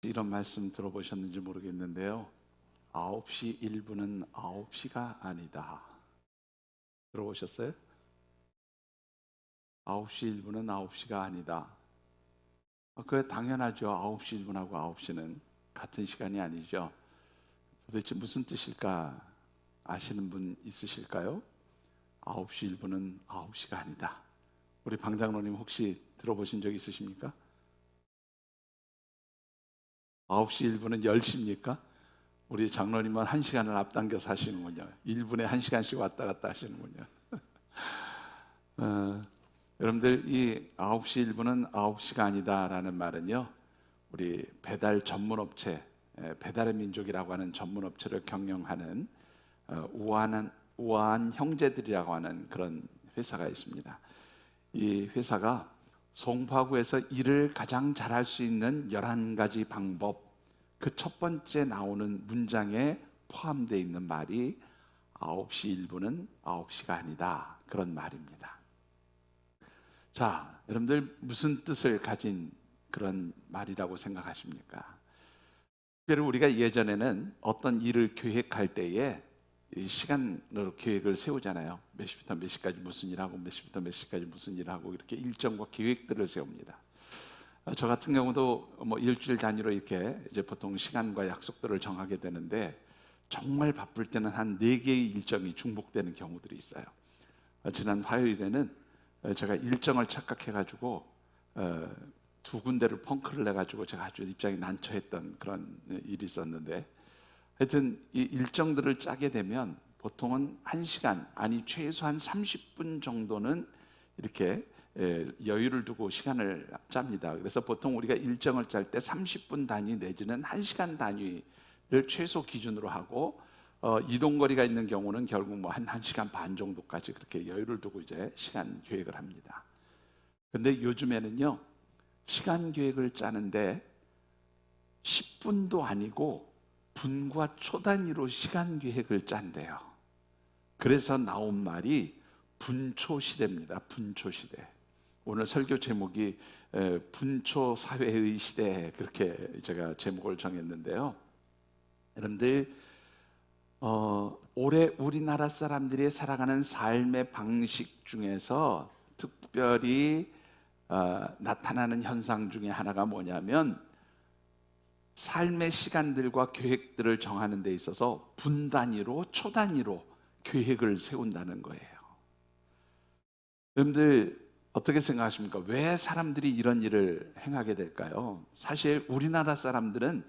이런 말씀 들어보셨는지 모르겠는데요. 9시 1분은 9시가 아니다. 들어보셨어요? 9시 1분은 9시가 아니다. 그게 당연하죠. 9시 1분하고 9시는 같은 시간이 아니죠. 도대체 무슨 뜻일까 아시는 분 있으실까요? 9시 1분은 9시가 아니다. 우리 방장로님 혹시 들어보신 적 있으십니까? 9시 1분은 10시입니까? 우리 장로님은 1시간을 앞당겨서 하시는군요. 1분에 1시간씩 왔다 갔다 하시는군요. 여러분들 이 9시 1분은 9시가 아니다라는 말은요, 우리 배달 전문업체, 배달의 민족이라고 하는 전문업체를 경영하는 우아한 형제들이라고 하는 그런 회사가 있습니다. 이 회사가 송파구에서 일을 가장 잘할 수 있는 11가지 방법, 그 첫 번째 나오는 문장에 포함되어 있는 말이 9시 1분은 9시가 아니다, 그런 말입니다. 자, 여러분들 무슨 뜻을 가진 그런 말이라고 생각하십니까? 특별히 우리가 예전에는 어떤 일을 계획할 때에 시간으로 계획을 세우잖아요. 몇 시부터 몇 시까지 무슨 일하고 몇 시부터 몇 시까지 무슨 일하고 이렇게 일정과 계획들을 세웁니다. 저 같은 경우도 뭐 일주일 단위로 이렇게 이제 보통 시간과 약속들을 정하게 되는데, 정말 바쁠 때는 한 4개의 일정이 중복되는 경우들이 있어요. 지난 화요일에는 제가 일정을 착각해가지고 2군데를 펑크를 내가지고 제가 아주 입장이 난처했던 그런 일이 있었는데, 하여튼 이 일정들을 짜게 되면 보통은 1시간, 아니 최소한 30분 정도는 이렇게 여유를 두고 시간을 짭니다. 그래서 보통 우리가 일정을 짤 때 30분 단위 내지는 1시간 단위를 최소 기준으로 하고, 이동거리가 있는 경우는 결국 뭐 한 1시간 반 정도까지 그렇게 여유를 두고 이제 시간 계획을 합니다. 근데 요즘에는요, 시간 계획을 짜는데 10분도 아니고 분과 초 단위로 시간 계획을 짠대요. 그래서 나온 말이 분초 시대입니다. 분초 시대. 오늘 설교 제목이 분초 사회의 시대, 그렇게 제가 제목을 정했는데요. 여러분들 올해 우리나라 사람들이 살아가는 삶의 방식 중에서 특별히 나타나는 현상 중에 하나가 뭐냐면, 삶의 시간들과 계획들을 정하는 데 있어서 분 단위로, 초 단위로 계획을 세운다는 거예요. 여러분들 어떻게 생각하십니까? 왜 사람들이 이런 일을 행하게 될까요? 사실 우리나라 사람들은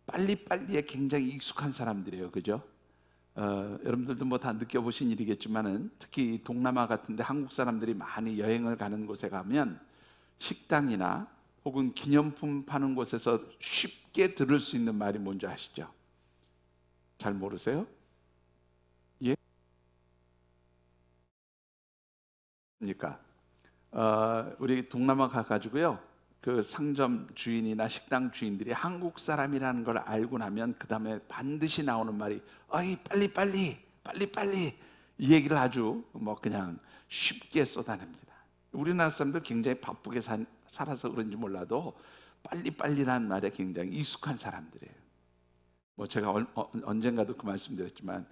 빨리빨리에 굉장히 익숙한 사람들이에요. 그죠? 여러분들도 뭐 다 느껴보신 일이겠지만은, 특히 동남아 같은데 한국 사람들이 많이 여행을 가는 곳에 가면 식당이나 혹은 기념품 파는 곳에서 쉽게 들을 수 있는 말이 뭔지 아시죠? 잘 모르세요? 예? 그러니까 우리 동남아 가가지고요, 그 상점 주인이나 식당 주인들이 한국 사람이라는 걸 알고 나면 그 다음에 반드시 나오는 말이 어이 빨리 이 얘기를 아주 뭐 그냥 쉽게 쏟아냅니다. 우리나라 사람들 굉장히 바쁘게 살아서 그런지 몰라도 빨리라는 말에 굉장히 익숙한 사람들이에요. 뭐 제가 언젠가도 그 말씀드렸지만,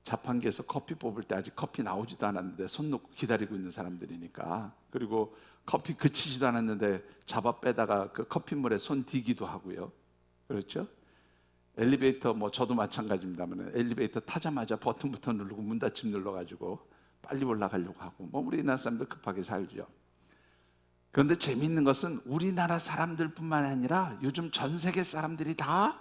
자판기에서 커피 뽑을 때 아직 커피 나오지도 않았는데 손 놓고 기다리고 있는 사람들이니까, 그리고 커피 그치지도 않았는데 잡아 빼다가 그 커피물에 손 디기도 하고요. 그렇죠? 엘리베이터, 뭐 저도 마찬가지입니다만, 엘리베이터 타자마자 버튼부터 누르고 문 닫힘 눌러가지고 빨리 올라가려고 하고, 뭐 우리나라 사람들 급하게 살죠. 그런데 재미있는 것은 우리나라 사람들뿐만 아니라 요즘 전 세계 사람들이 다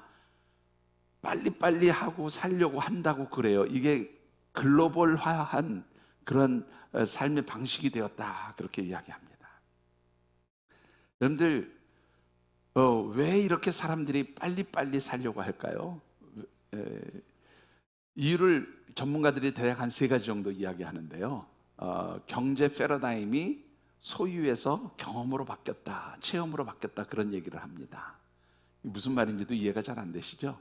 빨리빨리 하고 살려고 한다고 그래요. 이게 글로벌화한 그런 삶의 방식이 되었다, 그렇게 이야기합니다. 여러분들 왜 이렇게 사람들이 빨리빨리 살려고 할까요? 이유를 전문가들이 대략 한 3가지 정도 이야기하는데요. 경제 패러다임이 소유에서 경험으로 바뀌었다, 체험으로 바뀌었다, 그런 얘기를 합니다. 무슨 말인지도 이해가 잘 안 되시죠?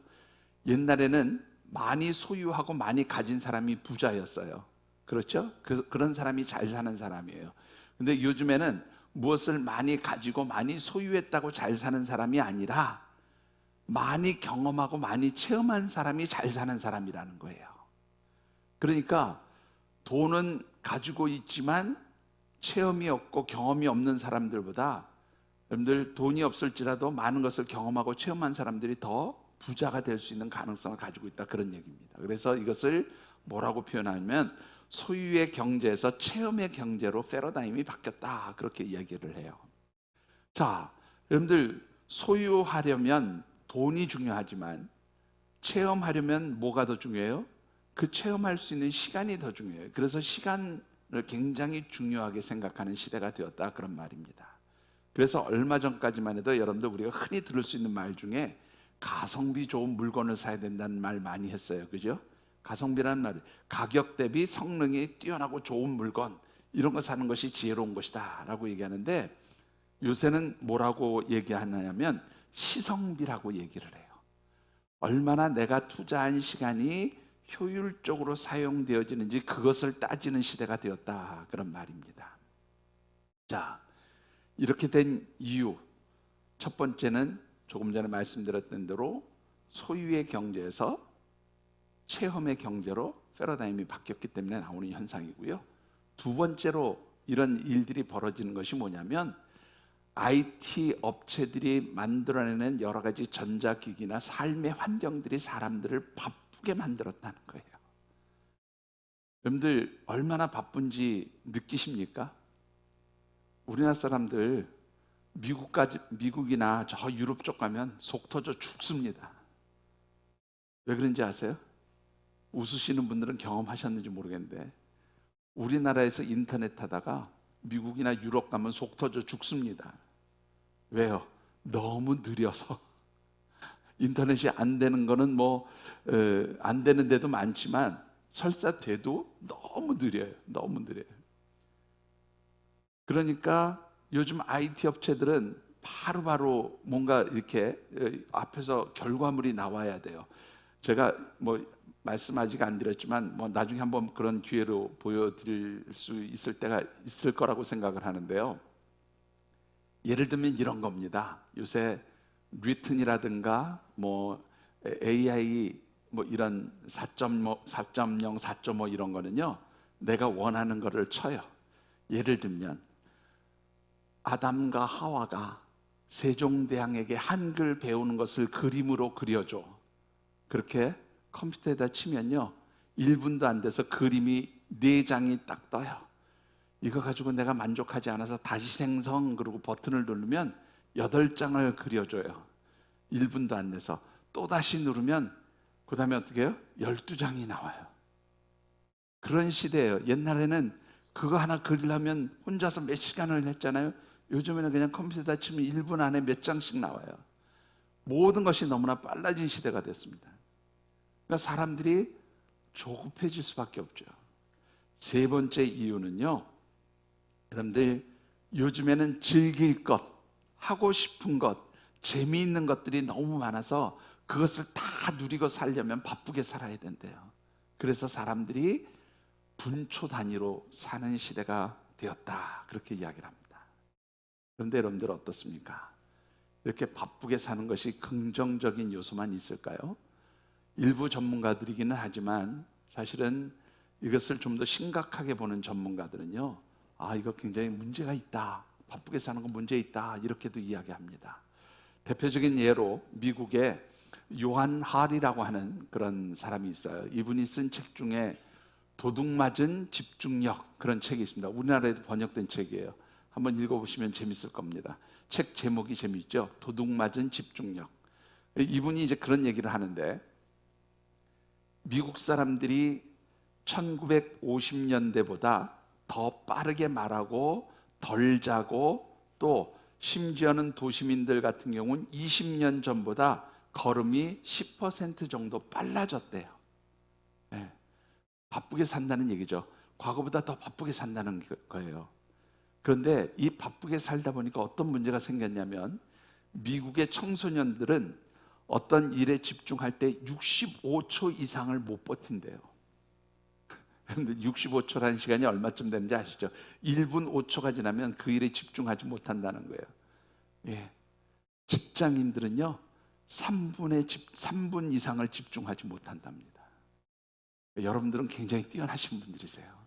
옛날에는 많이 소유하고 많이 가진 사람이 부자였어요. 그렇죠? 그런 사람이 잘 사는 사람이에요. 근데 요즘에는 무엇을 많이 가지고 많이 소유했다고 잘 사는 사람이 아니라 많이 경험하고 많이 체험한 사람이 잘 사는 사람이라는 거예요. 그러니까 돈은 가지고 있지만 체험이 없고 경험이 없는 사람들보다, 여러분들 돈이 없을지라도 많은 것을 경험하고 체험한 사람들이 더 부자가 될 수 있는 가능성을 가지고 있다, 그런 얘기입니다. 그래서 이것을 뭐라고 표현하냐면 소유의 경제에서 체험의 경제로 패러다임이 바뀌었다, 그렇게 이야기를 해요. 자, 여러분들 소유하려면 돈이 중요하지만 체험하려면 뭐가 더 중요해요? 그 체험할 수 있는 시간이 더 중요해요. 그래서 시간을 굉장히 중요하게 생각하는 시대가 되었다, 그런 말입니다. 그래서 얼마 전까지만 해도 여러분들 우리가 흔히 들을 수 있는 말 중에 가성비 좋은 물건을 사야 된다는 말 많이 했어요. 그죠? 가성비라는 말이 가격 대비 성능이 뛰어나고 좋은 물건, 이런 거 사는 것이 지혜로운 것이다 라고 얘기하는데, 요새는 뭐라고 얘기하냐면 시성비라고 얘기를 해요. 얼마나 내가 투자한 시간이 효율적으로 사용되어지는지 그것을 따지는 시대가 되었다, 그런 말입니다. 자, 이렇게 된 이유, 첫 번째는 조금 전에 말씀드렸던 대로 소유의 경제에서 체험의 경제로 패러다임이 바뀌었기 때문에 나오는 현상이고요. 두 번째로 이런 일들이 벌어지는 것이 뭐냐면 IT 업체들이 만들어내는 여러 가지 전자기기나 삶의 환경들이 사람들을 바쁘게 만들었다는 거예요. 여러분들 얼마나 바쁜지 느끼십니까? 우리나라 사람들 미국이나 저 유럽 쪽 가면 속 터져 죽습니다. 왜 그런지 아세요? 웃으시는 분들은 경험하셨는지 모르겠는데 우리나라에서 인터넷 하다가 미국이나 유럽 가면 속 터져 죽습니다. 왜요? 너무 느려서. 인터넷이 안 되는 거는 안 되는 데도 많지만 설사 돼도 너무 느려요. 너무 느려요. 그러니까 요즘 IT 업체들은 바로바로 뭔가 이렇게 앞에서 결과물이 나와야 돼요. 제가 말씀 아직 안 드렸지만 나중에 한번 그런 기회로 보여드릴 수 있을 때가 있을 거라고 생각을 하는데요. 예를 들면 이런 겁니다. 요새 리튼이라든가 AI 이런 4.0, 4.5 이런 거는요, 내가 원하는 거를 쳐요. 예를 들면 아담과 하와가 세종대왕에게 한글 배우는 것을 그림으로 그려줘. 그렇게 컴퓨터에다 치면요 1분도 안 돼서 그림이 4장이 딱 떠요. 이거 가지고 내가 만족하지 않아서 다시 생성, 그리고 버튼을 누르면 8장을 그려줘요. 1분도 안 돼서. 또 다시 누르면 그 다음에 어떻게 해요? 12장이 나와요. 그런 시대예요. 옛날에는 그거 하나 그리려면 혼자서 몇 시간을 했잖아요. 요즘에는 그냥 컴퓨터에다 치면 1분 안에 몇 장씩 나와요. 모든 것이 너무나 빨라진 시대가 됐습니다. 그러니까 사람들이 조급해질 수밖에 없죠. 세 번째 이유는요, 여러분들 요즘에는 즐길 것, 하고 싶은 것, 재미있는 것들이 너무 많아서 그것을 다 누리고 살려면 바쁘게 살아야 된대요. 그래서 사람들이 분초 단위로 사는 시대가 되었다, 그렇게 이야기를 합니다. 그런데 여러분들 어떻습니까? 이렇게 바쁘게 사는 것이 긍정적인 요소만 있을까요? 일부 전문가들이기는 하지만 사실은 이것을 좀 더 심각하게 보는 전문가들은요, 이거 굉장히 문제가 있다, 바쁘게 사는 건 문제 있다, 이렇게도 이야기합니다. 대표적인 예로 미국의 요한 할이라고 하는 그런 사람이 있어요. 이분이 쓴 책 중에 도둑맞은 집중력, 그런 책이 있습니다. 우리나라에도 번역된 책이에요. 한번 읽어보시면 재밌을 겁니다. 책 제목이 재밌죠? 도둑맞은 집중력. 이분이 이제 그런 얘기를 하는데, 미국 사람들이 1950년대보다 더 빠르게 말하고 덜 자고, 또 심지어는 도시민들 같은 경우는 20년 전보다 걸음이 10% 정도 빨라졌대요. 네. 바쁘게 산다는 얘기죠. 과거보다 더 바쁘게 산다는 거예요. 그런데 이 바쁘게 살다 보니까 어떤 문제가 생겼냐면, 미국의 청소년들은 어떤 일에 집중할 때 65초 이상을 못 버틴대요. 그런데 65초라는 시간이 얼마쯤 되는지 아시죠? 1분 5초가 지나면 그 일에 집중하지 못한다는 거예요. 예. 직장인들은요 3분 이상을 집중하지 못한답니다. 여러분들은 굉장히 뛰어나신 분들이세요.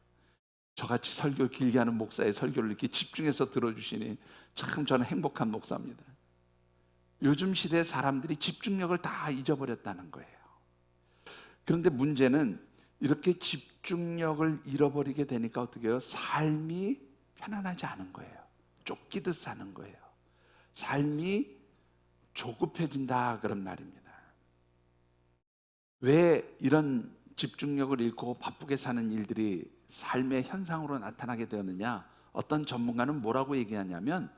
저같이 설교 길게 하는 목사의 설교를 이렇게 집중해서 들어주시니 참 저는 행복한 목사입니다. 요즘 시대 사람들이 집중력을 다 잊어버렸다는 거예요. 그런데 문제는 이렇게 집중력을 잃어버리게 되니까 어떻게 해요? 삶이 편안하지 않은 거예요. 쫓기듯 사는 거예요. 삶이 조급해진다, 그런 말입니다. 왜 이런 집중력을 잃고 바쁘게 사는 일들이 삶의 현상으로 나타나게 되었느냐? 어떤 전문가는 뭐라고 얘기하냐면,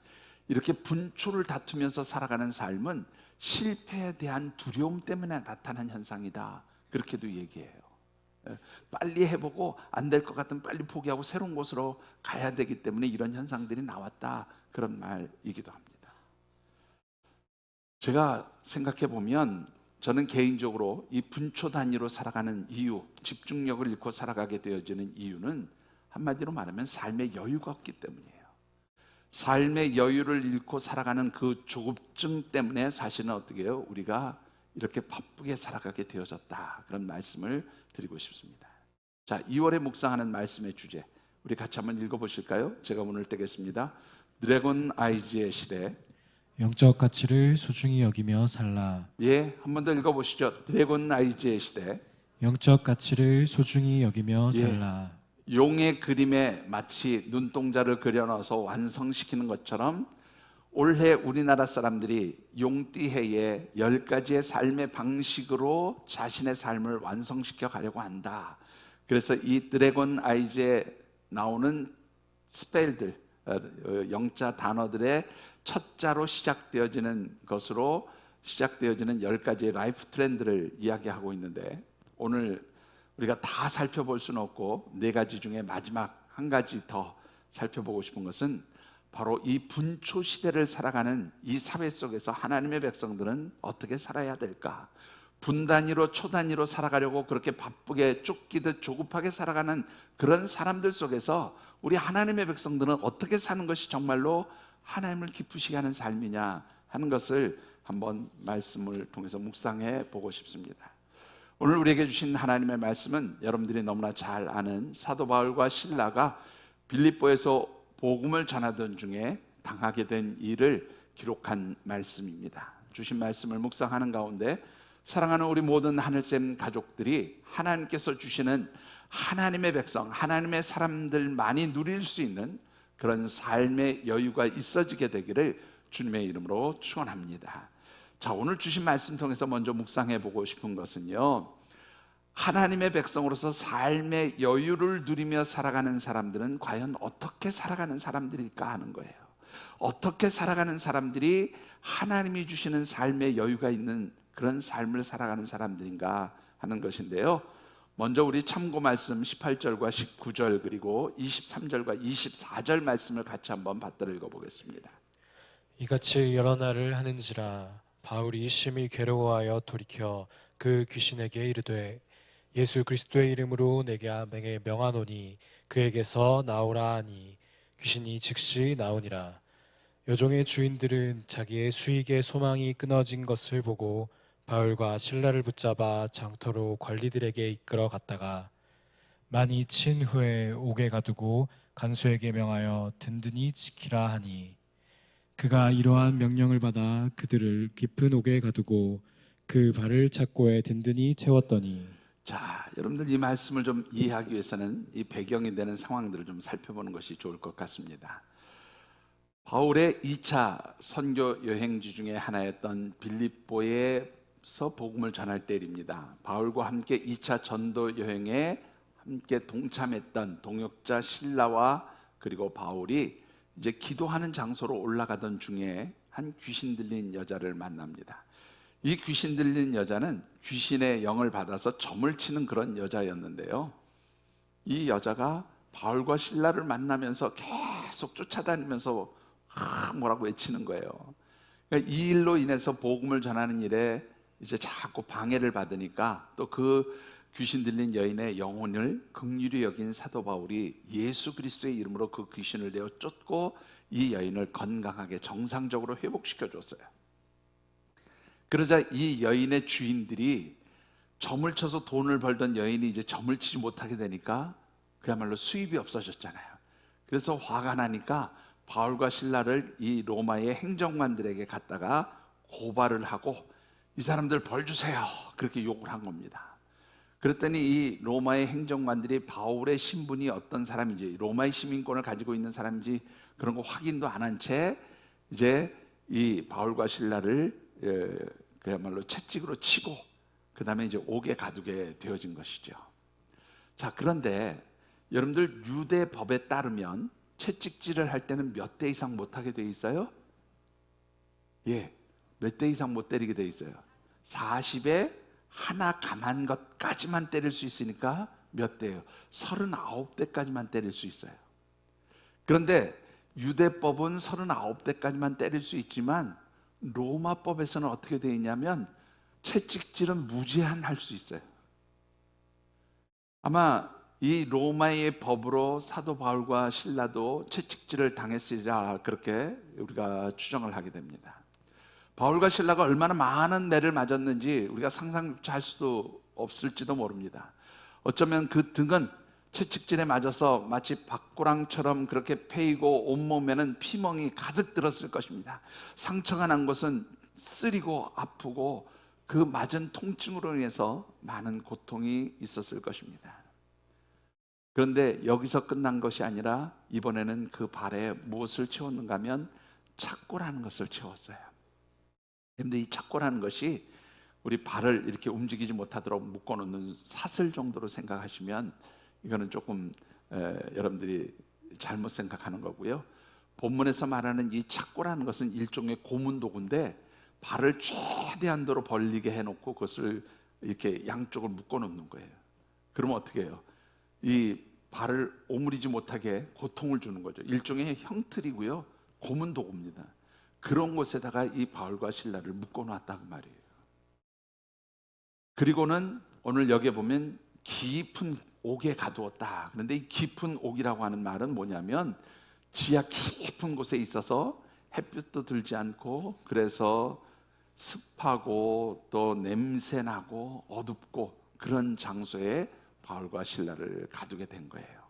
이렇게 분초를 다투면서 살아가는 삶은 실패에 대한 두려움 때문에 나타난 현상이다, 그렇게도 얘기해요. 빨리 해보고 안 될 것 같으면 빨리 포기하고 새로운 곳으로 가야 되기 때문에 이런 현상들이 나왔다, 그런 말이기도 합니다. 제가 생각해 보면 저는 개인적으로 이 분초 단위로 살아가는 이유, 집중력을 잃고 살아가게 되어지는 이유는 한마디로 말하면 삶의 여유가 없기 때문이에요. 삶의 여유를 잃고 살아가는 그 조급증 때문에 사실은 어떻게 해요? 우리가 이렇게 바쁘게 살아가게 되어졌다, 그런 말씀을 드리고 싶습니다. 자, 2월에 묵상하는 말씀의 주제, 우리 같이 한번 읽어보실까요? 제가 오늘 떼겠습니다. 드래곤 아이즈의 시대. 영적 가치를 소중히 여기며 살라. 예, 한 번 더 읽어보시죠. 드래곤 아이즈의 시대. 영적 가치를 소중히 여기며 예. 살라. 용의 그림에 마치 눈동자를 그려넣어서 완성시키는 것처럼 올해 우리나라 사람들이 용띠해에 10가지의 삶의 방식으로 자신의 삶을 완성시켜 가려고 한다. 그래서 이 드래곤 아이즈에 나오는 스펠들, 영자 단어들의 첫 자로 시작되어지는 것으로 시작되어지는 10가지의 라이프 트렌드를 이야기하고 있는데, 오늘 우리가 다 살펴볼 수는 없고 4가지 중에 마지막 한 가지 더 살펴보고 싶은 것은 바로 이 분초 시대를 살아가는 이 사회 속에서 하나님의 백성들은 어떻게 살아야 될까? 분 단위로 초 단위로 살아가려고 그렇게 바쁘게 쫓기듯 조급하게 살아가는 그런 사람들 속에서 우리 하나님의 백성들은 어떻게 사는 것이 정말로 하나님을 기쁘시게 하는 삶이냐 하는 것을 한번 말씀을 통해서 묵상해 보고 싶습니다. 오늘 우리에게 주신 하나님의 말씀은 여러분들이 너무나 잘 아는 사도 바울과 실라가 빌립보에서 복음을 전하던 중에 당하게 된 일을 기록한 말씀입니다. 주신 말씀을 묵상하는 가운데 사랑하는 우리 모든 하늘샘 가족들이 하나님께서 주시는 하나님의 백성, 하나님의 사람들만이 누릴 수 있는 그런 삶의 여유가 있어지게 되기를 주님의 이름으로 축원합니다. 자, 오늘 주신 말씀 통해서 먼저 묵상해 보고 싶은 것은요, 하나님의 백성으로서 삶의 여유를 누리며 살아가는 사람들은 과연 어떻게 살아가는 사람들일까 하는 거예요. 어떻게 살아가는 사람들이 하나님이 주시는 삶의 여유가 있는 그런 삶을 살아가는 사람들인가 하는 것인데요, 먼저 우리 참고 말씀 18절과 19절 그리고 23절과 24절 말씀을 같이 한번 받들어 읽어보겠습니다. 이같이 여러 날을 하는지라 바울이 심히 괴로워하여 돌이켜 그 귀신에게 이르되 예수 그리스도의 이름으로 내게 명하노니 그에게서 나오라 하니 귀신이 즉시 나오니라. 여종의 주인들은 자기의 수익의 소망이 끊어진 것을 보고 바울과 실라를 붙잡아 장터로 관리들에게 이끌어 갔다가 많이 친 후에 옥에 가두고 간수에게 명하여 든든히 지키라 하니 그가 이러한 명령을 받아 그들을 깊은 옥에 가두고 그 발을 착고에 든든히 채웠더니. 자, 여러분들 이 말씀을 좀 이해하기 위해서는 이 배경이 되는 상황들을 좀 살펴보는 것이 좋을 것 같습니다. 바울의 2차 선교 여행지 중에 하나였던 빌립보에서 복음을 전할 때입니다. 바울과 함께 2차 전도 여행에 함께 동참했던 동역자 실라와 그리고 바울이 이제 기도하는 장소로 올라가던 중에 한 귀신 들린 여자를 만납니다. 이 귀신 들린 여자는 귀신의 영을 받아서 점을 치는 그런 여자였는데요, 이 여자가 바울과 실라를 만나면서 계속 쫓아다니면서 뭐라고 외치는 거예요. 그러니까 이 일로 인해서 복음을 전하는 일에 이제 자꾸 방해를 받으니까 또 그 귀신 들린 여인의 영혼을 긍휼히 여긴 사도 바울이 예수 그리스도의 이름으로 그 귀신을 내어 쫓고 이 여인을 건강하게 정상적으로 회복시켜 줬어요. 그러자 이 여인의 주인들이 점을 쳐서 돈을 벌던 여인이 이제 점을 치지 못하게 되니까 그야말로 수입이 없어졌잖아요. 그래서 화가 나니까 바울과 실라를 이 로마의 행정관들에게 갖다가 고발을 하고 이 사람들 벌 주세요, 그렇게 욕을 한 겁니다. 그랬더니 이 로마의 행정관들이 바울의 신분이 어떤 사람인지, 로마의 시민권을 가지고 있는 사람인지 그런 거 확인도 안 한 채 이제 이 바울과 실라를 그야말로 채찍으로 치고 그 다음에 이제 옥에 가두게 되어진 것이죠. 자, 그런데 여러분들 유대 법에 따르면 채찍질을 할 때는 몇 대 이상 못하게 돼 있어요? 예, 몇 대 이상 못 때리게 돼 있어요? 40에 하나 감한 것까지만 때릴 수 있으니까 몇 대예요? 39대까지만 때릴 수 있어요. 그런데 유대법은 39대까지만 때릴 수 있지만 로마법에서는 어떻게 되어 있냐면 채찍질은 무제한 할 수 있어요. 아마 이 로마의 법으로 사도 바울과 실라도 채찍질을 당했으리라, 그렇게 우리가 추정을 하게 됩니다. 바울과 실라가 얼마나 많은 매를 맞았는지 우리가 상상조차 할 수도 없을지도 모릅니다. 어쩌면 그 등은 채찍질에 맞아서 마치 박고랑처럼 그렇게 패이고 온몸에는 피멍이 가득 들었을 것입니다. 상처가 난 것은 쓰리고 아프고 그 맞은 통증으로 인해서 많은 고통이 있었을 것입니다. 그런데 여기서 끝난 것이 아니라 이번에는 그 발에 무엇을 채웠는가 하면 착고라는 것을 채웠어요. 그런데 이 착고라는 것이 우리 발을 이렇게 움직이지 못하도록 묶어놓는 사슬 정도로 생각하시면 이거는 조금 여러분들이 잘못 생각하는 거고요. 본문에서 말하는 이 착고라는 것은 일종의 고문도구인데 발을 최대한도로 벌리게 해놓고 그것을 이렇게 양쪽을 묶어놓는 거예요. 그러면 어떻게 해요? 이 발을 오므리지 못하게 고통을 주는 거죠. 일종의 형틀이고요, 고문도구입니다. 그런 곳에다가 이 바울과 실라를 묶어놨다고 말이에요. 그리고는 오늘 여기에 보면 깊은 옥에 가두었다. 그런데 이 깊은 옥이라고 하는 말은 뭐냐면 지하 깊은 곳에 있어서 햇볕도 들지 않고, 그래서 습하고 또 냄새나고 어둡고 그런 장소에 바울과 실라를 가두게 된 거예요.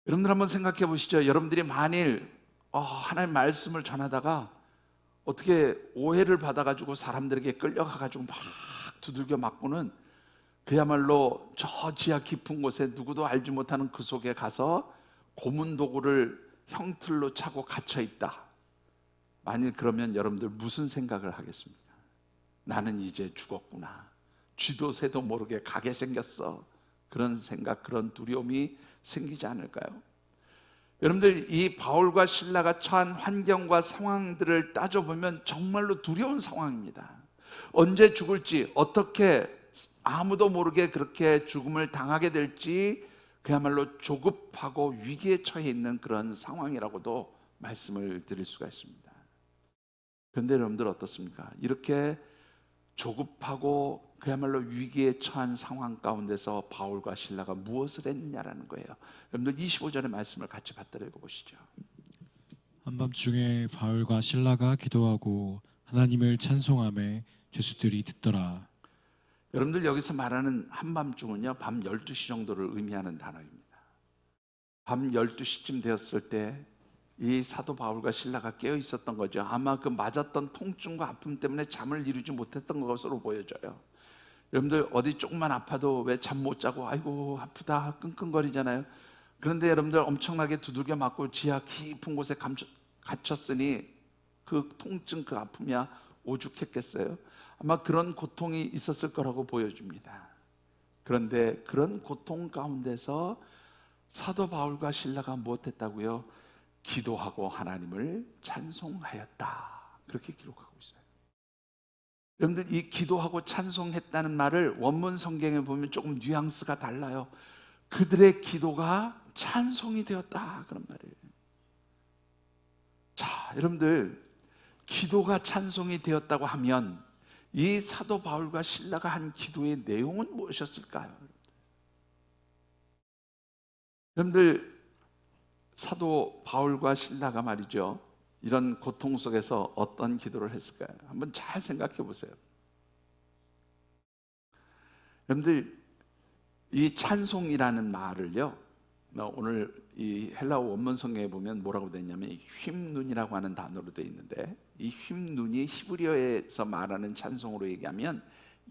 여러분들 한번 생각해 보시죠. 여러분들이 만일 하나님의 말씀을 전하다가 어떻게 오해를 받아가지고 사람들에게 끌려가가지고 막 두들겨 맞고는 그야말로 저 지하 깊은 곳에 누구도 알지 못하는 그 속에 가서 고문도구를 형틀로 차고 갇혀있다. 만일 그러면 여러분들 무슨 생각을 하겠습니까? 나는 이제 죽었구나, 쥐도 새도 모르게 가게 생겼어, 그런 생각, 그런 두려움이 생기지 않을까요? 여러분들, 이 바울과 실라가 처한 환경과 상황들을 따져보면 정말로 두려운 상황입니다. 언제 죽을지, 어떻게 아무도 모르게 그렇게 죽음을 당하게 될지 그야말로 조급하고 위기에 처해 있는 그런 상황이라고도 말씀을 드릴 수가 있습니다. 그런데 여러분들 어떻습니까? 이렇게 조급하고 그야말로 위기에 처한 상황 가운데서 바울과 실라가 무엇을 했느냐라는 거예요. 여러분들 25절의 말씀을 같이 받들어 읽어보시죠. 한밤중에 바울과 실라가 기도하고 하나님을 찬송하며 죄수들이 듣더라. 여러분들 여기서 말하는 한밤중은요, 밤 12시 정도를 의미하는 단어입니다. 밤 12시쯤 되었을 때 이 사도 바울과 실라가 깨어 있었던 거죠. 아마 그 맞았던 통증과 아픔 때문에 잠을 이루지 못했던 것으로 보여져요. 여러분들 어디 조금만 아파도 왜 잠 못 자고 아이고 아프다 끙끙거리잖아요. 그런데 여러분들 엄청나게 두들겨 맞고 지하 깊은 곳에 갇혔으니 그 통증, 그 아픔이야 오죽했겠어요? 아마 그런 고통이 있었을 거라고 보여집니다. 그런데 그런 고통 가운데서 사도 바울과 실라가 무엇했다고요? 기도하고 하나님을 찬송하였다, 그렇게 기록하고 있어요. 여러분들, 이 기도하고 찬송했다는 말을 원문 성경에 보면 조금 뉘앙스가 달라요. 그들의 기도가 찬송이 되었다, 그런 말이에요. 자, 여러분들, 기도가 찬송이 되었다고 하면 이 사도 바울과 실라가 한 기도의 내용은 무엇이었을까요? 여러분들, 사도 바울과 실라가 말이죠, 이런 고통 속에서 어떤 기도를 했을까요? 한번 잘 생각해 보세요. 여러분들, 이 찬송이라는 말을요, 오늘 이 헬라어 원문 성경에 보면 뭐라고 되어 있냐면 휄눈이라고 하는 단어로 되어 있는데, 이 휄눈이 히브리어에서 말하는 찬송으로 얘기하면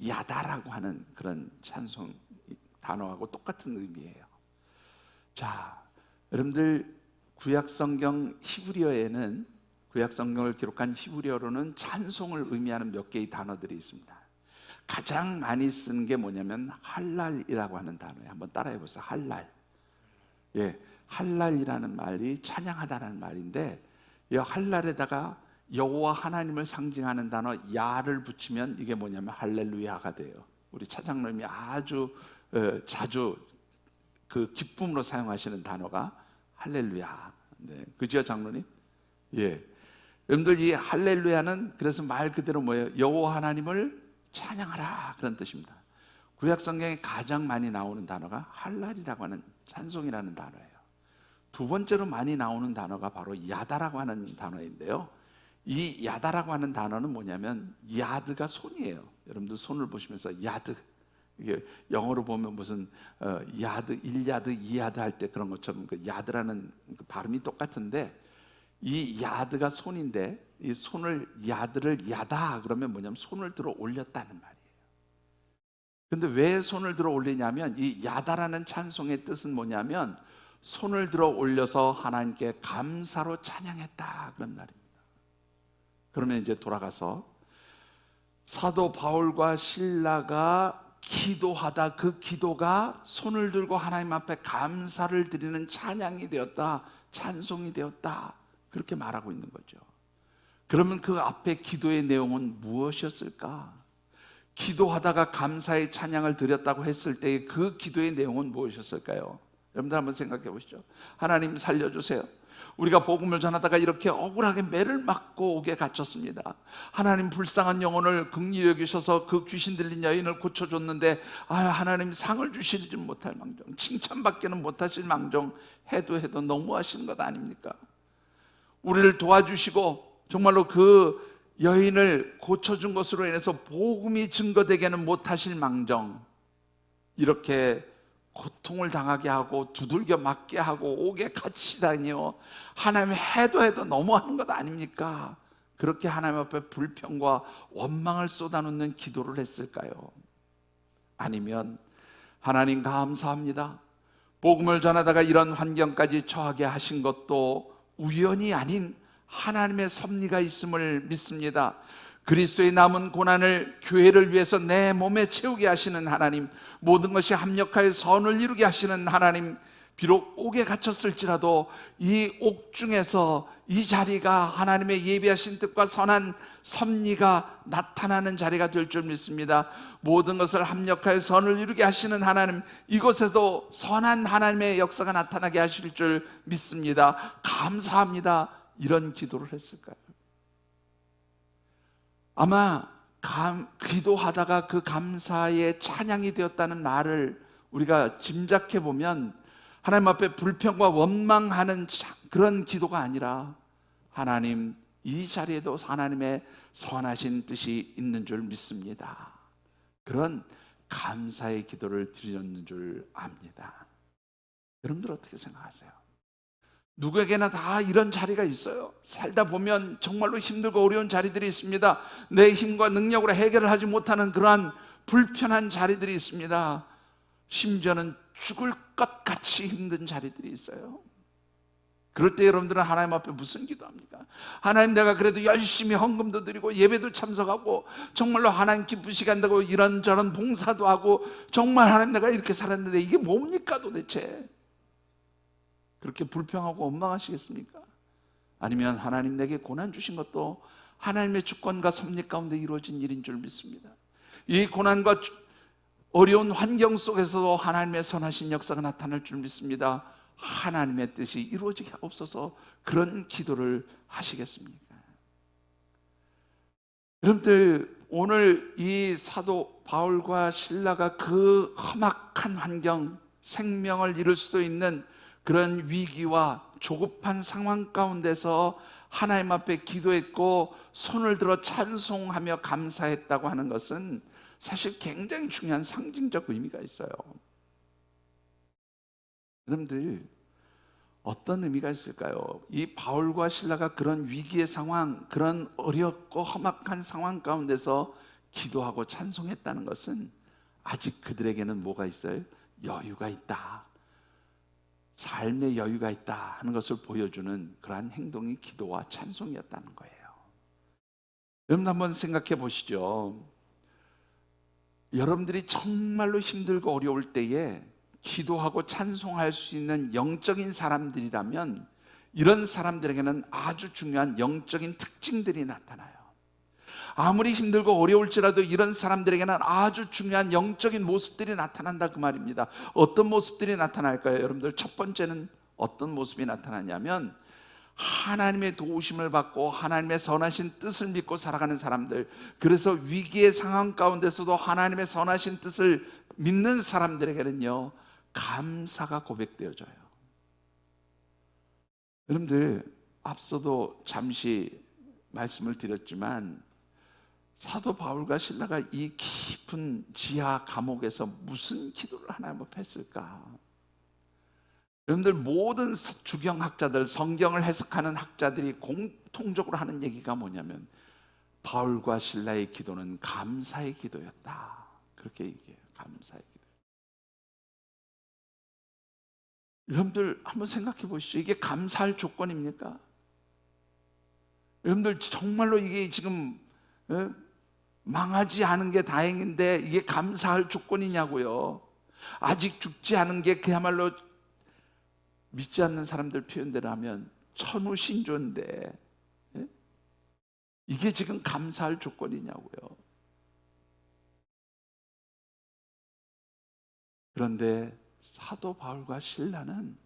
야다라고 하는 그런 찬송 단어하고 똑같은 의미예요. 자, 여러분들, 구약 성경 히브리어에는, 구약 성경을 기록한 히브리어로는 찬송을 의미하는 몇 개의 단어들이 있습니다. 가장 많이 쓰는 게 뭐냐면 할랄이라고 하는 단어예요. 한번 따라해 보세요. 할랄. 예, 할랄이라는 말이 찬양하다라는 말인데, 이 할랄에다가 여호와 하나님을 상징하는 단어 야를 붙이면 이게 뭐냐면 할렐루야가 돼요. 우리 차장님이 아주 자주 그 기쁨으로 사용하시는 단어가 할렐루야. 네, 그죠, 장로님? 예, 여러분들, 이 할렐루야는 그래서 말 그대로 뭐예요? 여호와 하나님을 찬양하라, 그런 뜻입니다. 구약 성경에 가장 많이 나오는 단어가 할랄이라고 하는 찬송이라는 단어예요. 두 번째로 많이 나오는 단어가 바로 야다라고 하는 단어인데요, 이 야다라고 하는 단어는 뭐냐면 야드가 손이에요. 여러분들 손을 보시면서 야드, 이게 영어로 보면 무슨 야드, 1야드, 2야드 할 때 그런 것처럼 그 야드라는 그 발음이 똑같은데, 이 야드가 손인데, 이 손을, 야드를 야다 그러면 뭐냐면 손을 들어 올렸다는 말이에요. 근데 왜 손을 들어 올리냐면, 이 야다라는 찬송의 뜻은 뭐냐면 손을 들어 올려서 하나님께 감사로 찬양했다, 그런 말입니다. 그러면 이제 돌아가서 사도 바울과 실라가 기도하다, 그 기도가 손을 들고 하나님 앞에 감사를 드리는 찬양이 되었다, 찬송이 되었다, 그렇게 말하고 있는 거죠. 그러면 그 앞에 기도의 내용은 무엇이었을까? 기도하다가 감사의 찬양을 드렸다고 했을 때 그 기도의 내용은 무엇이었을까요? 여러분들 한번 생각해 보시죠. 하나님 살려주세요. 우리가 복음을 전하다가 이렇게 억울하게 매를 맞고 옥에 갇혔습니다. 하나님, 불쌍한 영혼을 긍휼히 여기셔서 그 귀신 들린 여인을 고쳐줬는데, 하나님 상을 주시지 못할 망정, 칭찬받기는 못하실 망정, 해도 너무하시는 것 아닙니까? 우리를 도와주시고 정말로 그 여인을 고쳐준 것으로 인해서 복음이 증거되게는 못하실 망정, 이렇게 고통을 당하게 하고 두들겨 맞게 하고 옥에 갇히다니요, 하나님 해도 너무하는 것 아닙니까? 그렇게 하나님 앞에 불평과 원망을 쏟아놓는 기도를 했을까요? 아니면 하나님 감사합니다, 복음을 전하다가 이런 환경까지 처하게 하신 것도 우연이 아닌 하나님의 섭리가 있음을 믿습니다. 그리스도의 남은 고난을 교회를 위해서 내 몸에 채우게 하시는 하나님, 모든 것이 합력하여 선을 이루게 하시는 하나님, 비록 옥에 갇혔을지라도 이 옥 중에서 이 자리가 하나님의 예비하신 뜻과 선한 섭리가 나타나는 자리가 될 줄 믿습니다. 모든 것을 합력하여 선을 이루게 하시는 하나님, 이곳에도 선한 하나님의 역사가 나타나게 하실 줄 믿습니다. 감사합니다. 이런 기도를 했을까요? 아마 기도하다가 그 감사의 찬양이 되었다는 말을 우리가 짐작해 보면, 하나님 앞에 불평과 원망하는 그런 기도가 아니라, 하나님, 이 자리에도 하나님의 선하신 뜻이 있는 줄 믿습니다, 그런 감사의 기도를 드렸는 줄 압니다. 여러분들 어떻게 생각하세요? 누구에게나 다 이런 자리가 있어요. 살다 보면 정말로 힘들고 어려운 자리들이 있습니다. 내 힘과 능력으로 해결을 하지 못하는 그러한 불편한 자리들이 있습니다. 심지어는 죽을 것 같이 힘든 자리들이 있어요. 그럴 때 여러분들은 하나님 앞에 무슨 기도합니까? 하나님, 내가 그래도 열심히 헌금도 드리고 예배도 참석하고 정말로 하나님 기쁘시게 한다고 이런저런 봉사도 하고, 정말 하나님, 내가 이렇게 살았는데 이게 뭡니까 도대체? 그렇게 불평하고 원망하시겠습니까? 아니면 하나님, 내게 고난 주신 것도 하나님의 주권과 섭리 가운데 이루어진 일인 줄 믿습니다. 이 고난과 어려운 환경 속에서도 하나님의 선하신 역사가 나타날 줄 믿습니다. 하나님의 뜻이 이루어지게 하옵소서, 그런 기도를 하시겠습니까? 여러분들, 오늘 이 사도 바울과 실라가 그 험악한 환경, 생명을 잃을 수도 있는 그런 위기와 조급한 상황 가운데서 하나님 앞에 기도했고 손을 들어 찬송하며 감사했다고 하는 것은 사실 굉장히 중요한 상징적 의미가 있어요. 여러분들, 어떤 의미가 있을까요? 이 바울과 실라가 그런 위기의 상황, 그런 어렵고 험악한 상황 가운데서 기도하고 찬송했다는 것은 아직 그들에게는 뭐가 있어요? 여유가 있다, 삶의 여유가 있다 하는 것을 보여주는 그러한 행동이 기도와 찬송이었다는 거예요. 여러분 한번 생각해 보시죠. 여러분들이 정말로 힘들고 어려울 때에 기도하고 찬송할 수 있는 영적인 사람들이라면 이런 사람들에게는 아주 중요한 영적인 특징들이 나타나요. 아무리 힘들고 어려울지라도 이런 사람들에게는 아주 중요한 영적인 모습들이 나타난다 그 말입니다. 어떤 모습들이 나타날까요? 여러분들, 첫 번째는 어떤 모습이 나타나냐면 하나님의 도우심을 받고 하나님의 선하신 뜻을 믿고 살아가는 사람들, 그래서 위기의 상황 가운데서도 하나님의 선하신 뜻을 믿는 사람들에게는요, 감사가 고백되어져요. 여러분들, 앞서도 잠시 말씀을 드렸지만 사도 바울과 실라가 이 깊은 지하 감옥에서 무슨 기도를 하나님 앞에 했을까? 여러분들, 모든 주경학자들, 성경을 해석하는 학자들이 공통적으로 하는 얘기가 뭐냐면 바울과 실라의 기도는 감사의 기도였다, 그렇게 얘기해요. 감사의 기도. 여러분들 한번 생각해 보시죠. 이게 감사할 조건입니까? 여러분들 정말로 이게 지금 망하지 않은 게 다행인데 이게 감사할 조건이냐고요. 아직 죽지 않은 게 그야말로 믿지 않는 사람들 표현대로 하면 천우신조인데 이게 지금 감사할 조건이냐고요. 그런데 사도 바울과 실라는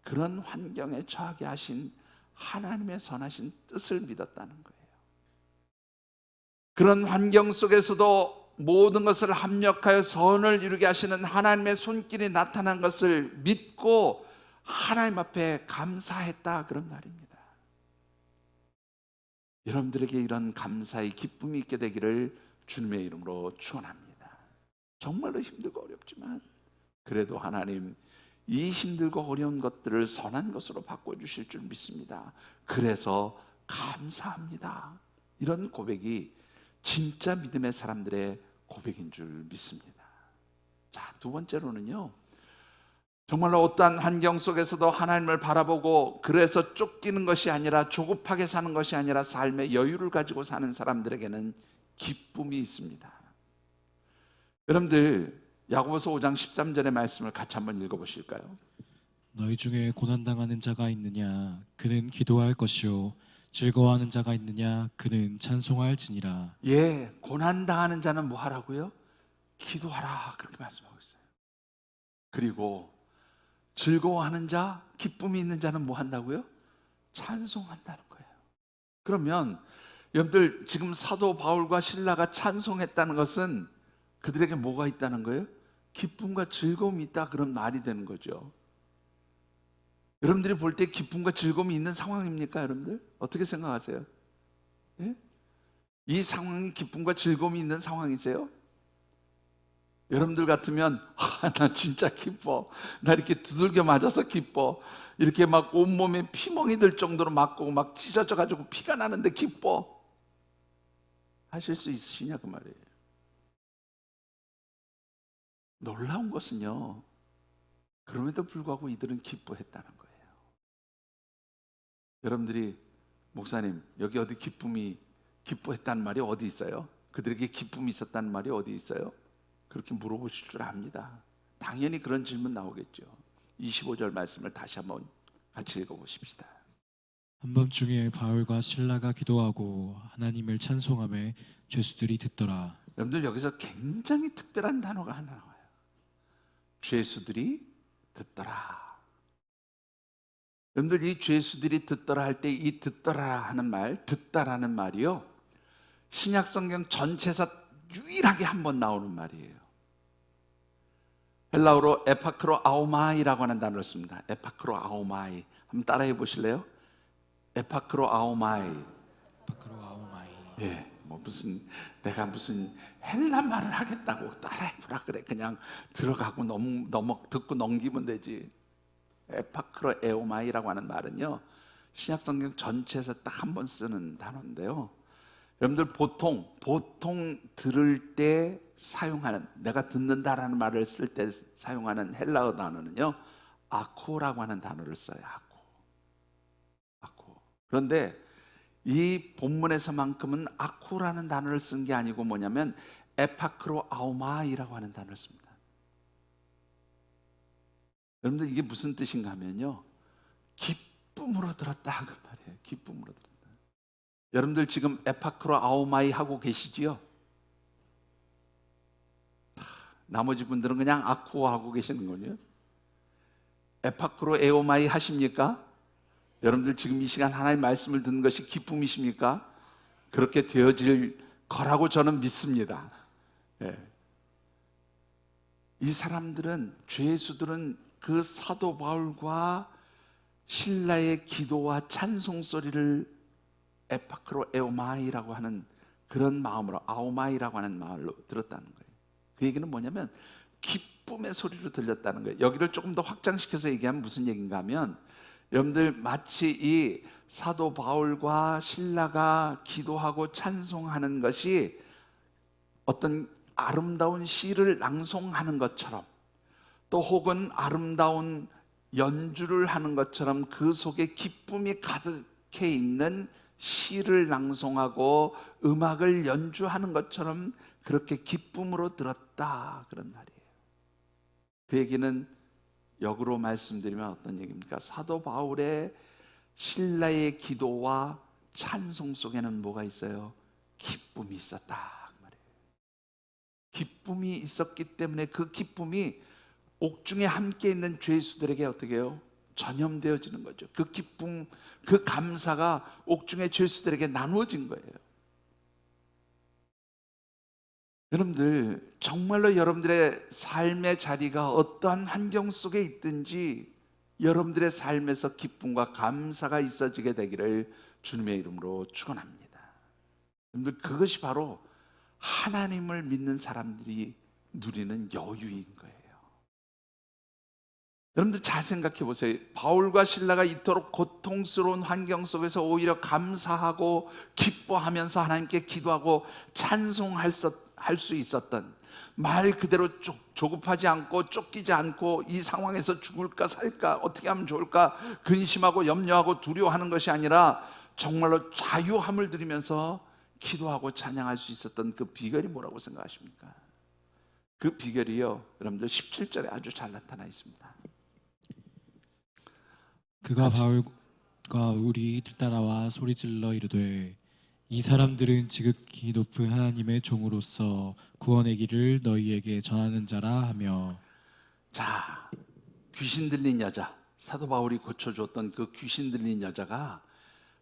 그런 환경에 처하게 하신 하나님의 선하신 뜻을 믿었다는 거예요. 그런 환경 속에서도 모든 것을 합력하여 선을 이루게 하시는 하나님의 손길이 나타난 것을 믿고 하나님 앞에 감사했다, 그런 말입니다. 여러분들에게 이런 감사의 기쁨이 있게 되기를 주님의 이름으로 축원합니다. 정말로 힘들고 어렵지만 그래도 하나님 이 힘들고 어려운 것들을 선한 것으로 바꿔주실 줄 믿습니다. 그래서 감사합니다. 이런 고백이 진짜 믿음의 사람들의 고백인 줄 믿습니다. 자, 두 번째로는요, 정말로 어떠한 환경 속에서도 하나님을 바라보고 그래서 쫓기는 것이 아니라 조급하게 사는 것이 아니라 삶의 여유를 가지고 사는 사람들에게는 기쁨이 있습니다. 여러분들, 야고보서 5장 13절의 말씀을 같이 한번 읽어보실까요? 너희 중에 고난당하는 자가 있느냐 그는 기도할 것이요 즐거워하는 자가 있느냐 그는 찬송할지니라. 예, 고난당하는 자는 뭐 하라고요? 기도하라, 그렇게 말씀하고 있어요. 그리고 즐거워하는 자, 기쁨이 있는 자는 뭐 한다고요? 찬송한다는 거예요. 그러면 여러분들, 지금 사도 바울과 실라가 찬송했다는 것은 그들에게 뭐가 있다는 거예요? 기쁨과 즐거움이 있다, 그런 말이 되는 거죠. 여러분들이 볼 때 기쁨과 즐거움이 있는 상황입니까? 여러분들 어떻게 생각하세요? 예? 이 상황이 기쁨과 즐거움이 있는 상황이세요? 여러분들 같으면 나 진짜 기뻐, 나 이렇게 두들겨 맞아서 기뻐, 이렇게 막 온몸에 피멍이 들 정도로 맞고 막 찢어져 가지고 피가 나는데 기뻐 하실 수 있으시냐, 그 말이에요. 놀라운 것은요, 그럼에도 불구하고 이들은 기뻐했다는 거예요. 여러분들이 목사님, 여기 어디 기뻐했다는 말이 어디 있어요? 그들에게 기쁨이 있었다는 말이 어디 있어요? 그렇게 물어보실 줄 압니다. 당연히 그런 질문 나오겠죠. 25절 말씀을 다시 한번 같이 읽어보십시다. 한밤중에 바울과 실라가 기도하고 하나님을 찬송하며 죄수들이 듣더라. 여러분들, 여기서 굉장히 특별한 단어가 하나 나와요. 죄수들이 듣더라. 여러분들, 이 죄수들이 듣더라 할 때 이 듣더라 하는 말, 듣다라는 말이요, 신약 성경 전체에서 유일하게 한 번 나오는 말이에요. 헬라어로 에파크로 아오마이라고 하는 단어를 씁니다. 에파크로 아오마이. 한번 따라해 보실래요? 에파크로 아오마이. 밖으로 아오마이. 예, 뭐 내가 무슨 헬라 말을 하겠다고 따라해보라 그래. 그냥 들어가고 듣고 넘기면 되지. 에파크로 에오마이라고 하는 말은요, 신약성경 전체에서 딱 한 번 쓰는 단어인데요. 여러분들 보통 들을 때 사용하는, 내가 듣는다라는 말을 쓸 때 사용하는 헬라어 단어는요, 아코라고 하는 단어를 써요. 아코. 그런데 이 본문에서만큼은 아코라는 단어를 쓴 게 아니고 뭐냐면 에파크로 아오마이라고 하는 단어를 씁니다. 여러분들 이게 무슨 뜻인가 하면요, 기쁨으로 들었다 그 말이에요. 기쁨으로 들었다. 여러분들 지금 에파크로 아오마이 하고 계시지요? 나머지 분들은 그냥 아쿠 하고 계시는 거예요. 에파크로 에오마이 하십니까? 여러분들 지금 이 시간 하나님의 말씀을 듣는 것이 기쁨이십니까? 그렇게 되어질 거라고 저는 믿습니다. 예. 이 사람들은, 죄수들은 그 사도 바울과 신라의 기도와 찬송 소리를 에파크로 에오마이라고 하는 그런 마음으로, 아오마이라고 하는 말로 들었다는 거예요. 그 얘기는 뭐냐면 기쁨의 소리로 들렸다는 거예요. 여기를 조금 더 확장시켜서 얘기하면 무슨 얘기인가 하면, 여러분들 마치 이 사도 바울과 신라가 기도하고 찬송하는 것이 어떤 아름다운 시를 낭송하는 것처럼, 또 혹은 아름다운 연주를 하는 것처럼 그 속에 기쁨이 가득해 있는 시를 낭송하고 음악을 연주하는 것처럼 그렇게 기쁨으로 들었다, 그런 말이에요. 그 얘기는 역으로 말씀드리면 어떤 얘기입니까? 사도 바울의 신라의 기도와 찬송 속에는 뭐가 있어요? 기쁨이 있었다, 그 말이에요. 기쁨이 있었기 때문에 그 기쁨이 옥중에 함께 있는 죄수들에게 어떻게 해요? 전염되어지는 거죠. 그 기쁨, 그 감사가 옥중의 죄수들에게 나누어진 거예요. 여러분들, 정말로 여러분들의 삶의 자리가 어떠한 환경 속에 있든지 여러분들의 삶에서 기쁨과 감사가 있어지게 되기를 주님의 이름으로 축원합니다. 여러분들, 그것이 바로 하나님을 믿는 사람들이 누리는 여유인 거예요. 여러분들 잘 생각해 보세요. 바울과 신라가 이토록 고통스러운 환경 속에서 오히려 감사하고 기뻐하면서 하나님께 기도하고 찬송할 수 있었던, 말 그대로 조급하지 않고 쫓기지 않고 이 상황에서 죽을까 살까 어떻게 하면 좋을까 근심하고 염려하고 두려워하는 것이 아니라 정말로 자유함을 누리면서 기도하고 찬양할 수 있었던 그 비결이 뭐라고 생각하십니까? 그 비결이요, 여러분들 17절에 아주 잘 나타나 있습니다. 그가 바울과 우리 따라와 소리질러 이르되 이 사람들은 지극히 높은 하나님의 종으로서 구원의 길을 너희에게 전하는 자라 하며. 자, 귀신 들린 여자, 사도 바울이 고쳐줬던 그 귀신 들린 여자가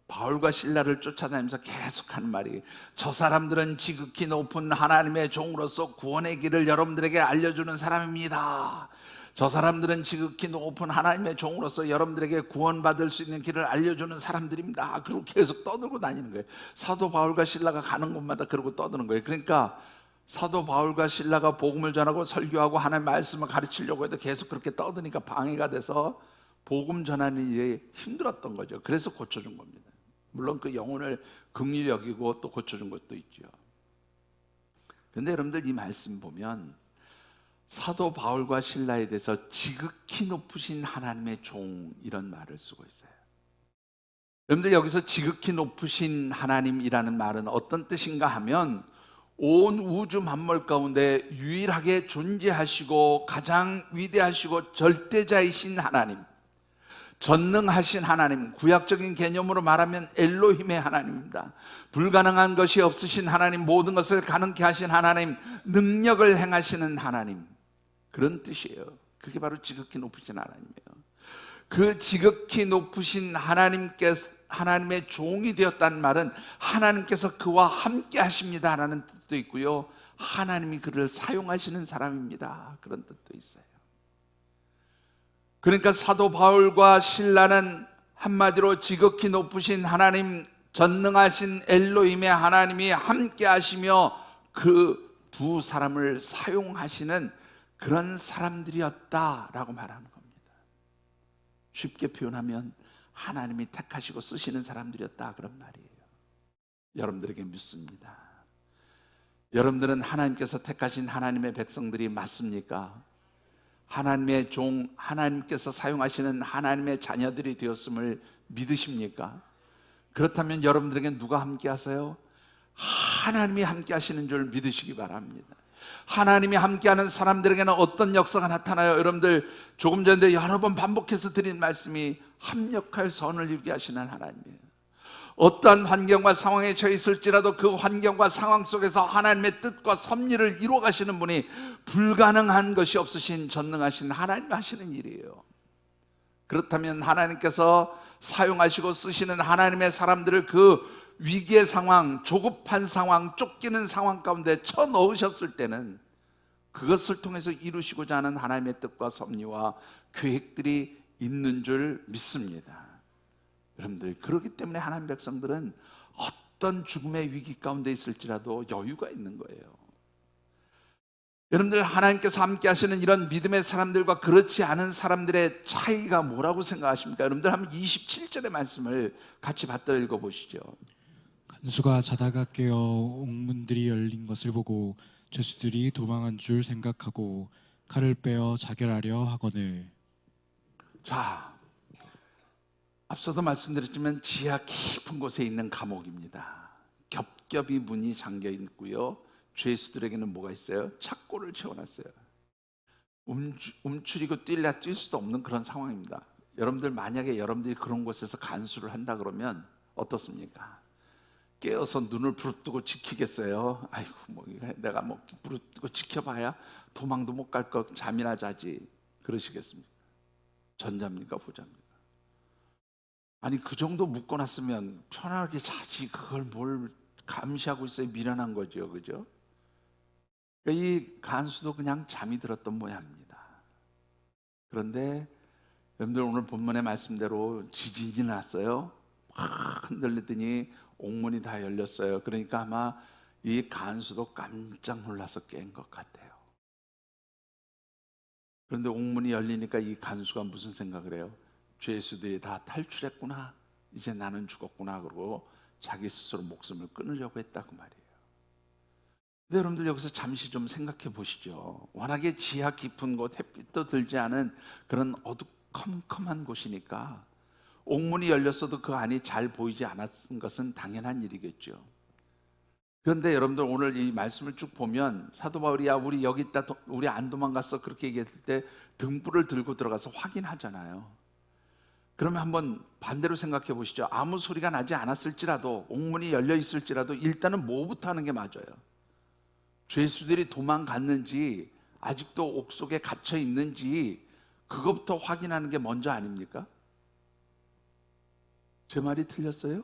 바울과 신라를 쫓아다니면서 계속하는 말이, 저 사람들은 지극히 높은 하나님의 종으로서 구원의 길을 여러분들에게 알려주는 사람입니다. 저 사람들은 지극히 높은 하나님의 종으로서 여러분들에게 구원받을 수 있는 길을 알려주는 사람들입니다. 그리고 계속 떠들고 다니는 거예요. 사도 바울과 신라가 가는 곳마다 그러고 떠드는 거예요. 그러니까 사도 바울과 신라가 복음을 전하고 설교하고 하나님의 말씀을 가르치려고 해도 계속 그렇게 떠드니까 방해가 돼서 복음 전하는 일이 힘들었던 거죠. 그래서 고쳐준 겁니다. 물론 그 영혼을 긍휼히 여기고 또 고쳐준 것도 있죠. 그런데 여러분들 이 말씀 보면 사도 바울과 신라에 대해서 지극히 높으신 하나님의 종, 이런 말을 쓰고 있어요. 여러분들, 여기서 지극히 높으신 하나님이라는 말은 어떤 뜻인가 하면 온 우주 만물 가운데 유일하게 존재하시고 가장 위대하시고 절대자이신 하나님, 전능하신 하나님, 구약적인 개념으로 말하면 엘로힘의 하나님입니다. 불가능한 것이 없으신 하나님, 모든 것을 가능케 하신 하나님, 능력을 행하시는 하나님, 그런 뜻이에요. 그게 바로 지극히 높으신 하나님이에요. 그 지극히 높으신 하나님의 종이 되었다는 말은 하나님께서 그와 함께 하십니다라는 뜻도 있고요, 하나님이 그를 사용하시는 사람입니다, 그런 뜻도 있어요. 그러니까 사도 바울과 실라는 한마디로 지극히 높으신 하나님, 전능하신 엘로힘의 하나님이 함께 하시며 그 두 사람을 사용하시는 그런 사람들이었다라고 말하는 겁니다. 쉽게 표현하면 하나님이 택하시고 쓰시는 사람들이었다, 그런 말이에요. 여러분들에게 묻습니다. 여러분들은 하나님께서 택하신 하나님의 백성들이 맞습니까? 하나님의 종, 하나님께서 사용하시는 하나님의 자녀들이 되었음을 믿으십니까? 그렇다면 여러분들에게 누가 함께 하세요? 하나님이 함께 하시는 줄 믿으시기 바랍니다. 하나님이 함께하는 사람들에게는 어떤 역사가 나타나요? 여러분들 조금 전에 여러 번 반복해서 드린 말씀이 합력하여 선을 이루게 하시는 하나님이에요. 어떠한 환경과 상황에 처해 있을지라도 그 환경과 상황 속에서 하나님의 뜻과 섭리를 이루어 가시는 분이 불가능한 것이 없으신 전능하신 하나님이 하시는 일이에요. 그렇다면 하나님께서 사용하시고 쓰시는 하나님의 사람들을 그 위기의 상황, 조급한 상황, 쫓기는 상황 가운데 쳐넣으셨을 때는 그것을 통해서 이루시고자 하는 하나님의 뜻과 섭리와 계획들이 있는 줄 믿습니다. 여러분들, 그렇기 때문에 하나님 백성들은 어떤 죽음의 위기 가운데 있을지라도 여유가 있는 거예요. 여러분들, 하나님께서 함께 하시는 이런 믿음의 사람들과 그렇지 않은 사람들의 차이가 뭐라고 생각하십니까? 여러분들 한번 27절의 말씀을 같이 받들어 읽어보시죠. 간수가 자다가 깨어 옥문들이 열린 것을 보고 죄수들이 도망한 줄 생각하고 칼을 빼어 자결하려 하거늘. 자, 앞서도 말씀드렸지만 지하 깊은 곳에 있는 감옥입니다. 겹겹이 문이 잠겨 있고요, 죄수들에게는 뭐가 있어요? 착고를 채워놨어요. 움츠리고 뛸래 뛸 수도 없는 그런 상황입니다. 여러분들, 만약에 여러분들이 그런 곳에서 간수를 한다 그러면 어떻습니까? 깨어서 눈을 부릅뜨고 지키겠어요? 아이고, 뭐 내가 뭐 부릅뜨고 지켜봐야 도망도 못 갈 거 잠이나 자지, 그러시겠습니까? 전자입니까, 후자입니까? 아니, 그 정도 묶어놨으면 편하게 자지, 그걸 뭘 감시하고 있어요? 미련한 거죠, 그죠? 그러니까 이 간수도 그냥 잠이 들었던 모양입니다. 그런데 여러분들, 오늘 본문의 말씀대로 지진이 났어요. 막 흔들리더니 옥문이 다 열렸어요. 그러니까 아마 이 간수도 깜짝 놀라서 깬 것 같아요. 그런데 옥문이 열리니까 이 간수가 무슨 생각을 해요? 죄수들이 다 탈출했구나, 이제 나는 죽었구나, 그러고 자기 스스로 목숨을 끊으려고 했다고 말이에요. 근데 여러분들, 여기서 잠시 좀 생각해 보시죠. 워낙에 지하 깊은 곳, 햇빛도 들지 않은 그런 어두컴컴한 곳이니까 옥문이 열렸어도 그 안이 잘 보이지 않았던 것은 당연한 일이겠죠. 그런데 여러분들, 오늘 이 말씀을 쭉 보면 사도 바울이 야, 우리 여기 있다, 우리 안 도망갔어, 그렇게 얘기했을 때 등불을 들고 들어가서 확인하잖아요. 그러면 한번 반대로 생각해 보시죠. 아무 소리가 나지 않았을지라도, 옥문이 열려 있을지라도 일단은 뭐부터 하는 게 맞아요? 죄수들이 도망갔는지, 아직도 옥 속에 갇혀 있는지, 그것부터 확인하는 게 먼저 아닙니까? 제 말이 틀렸어요?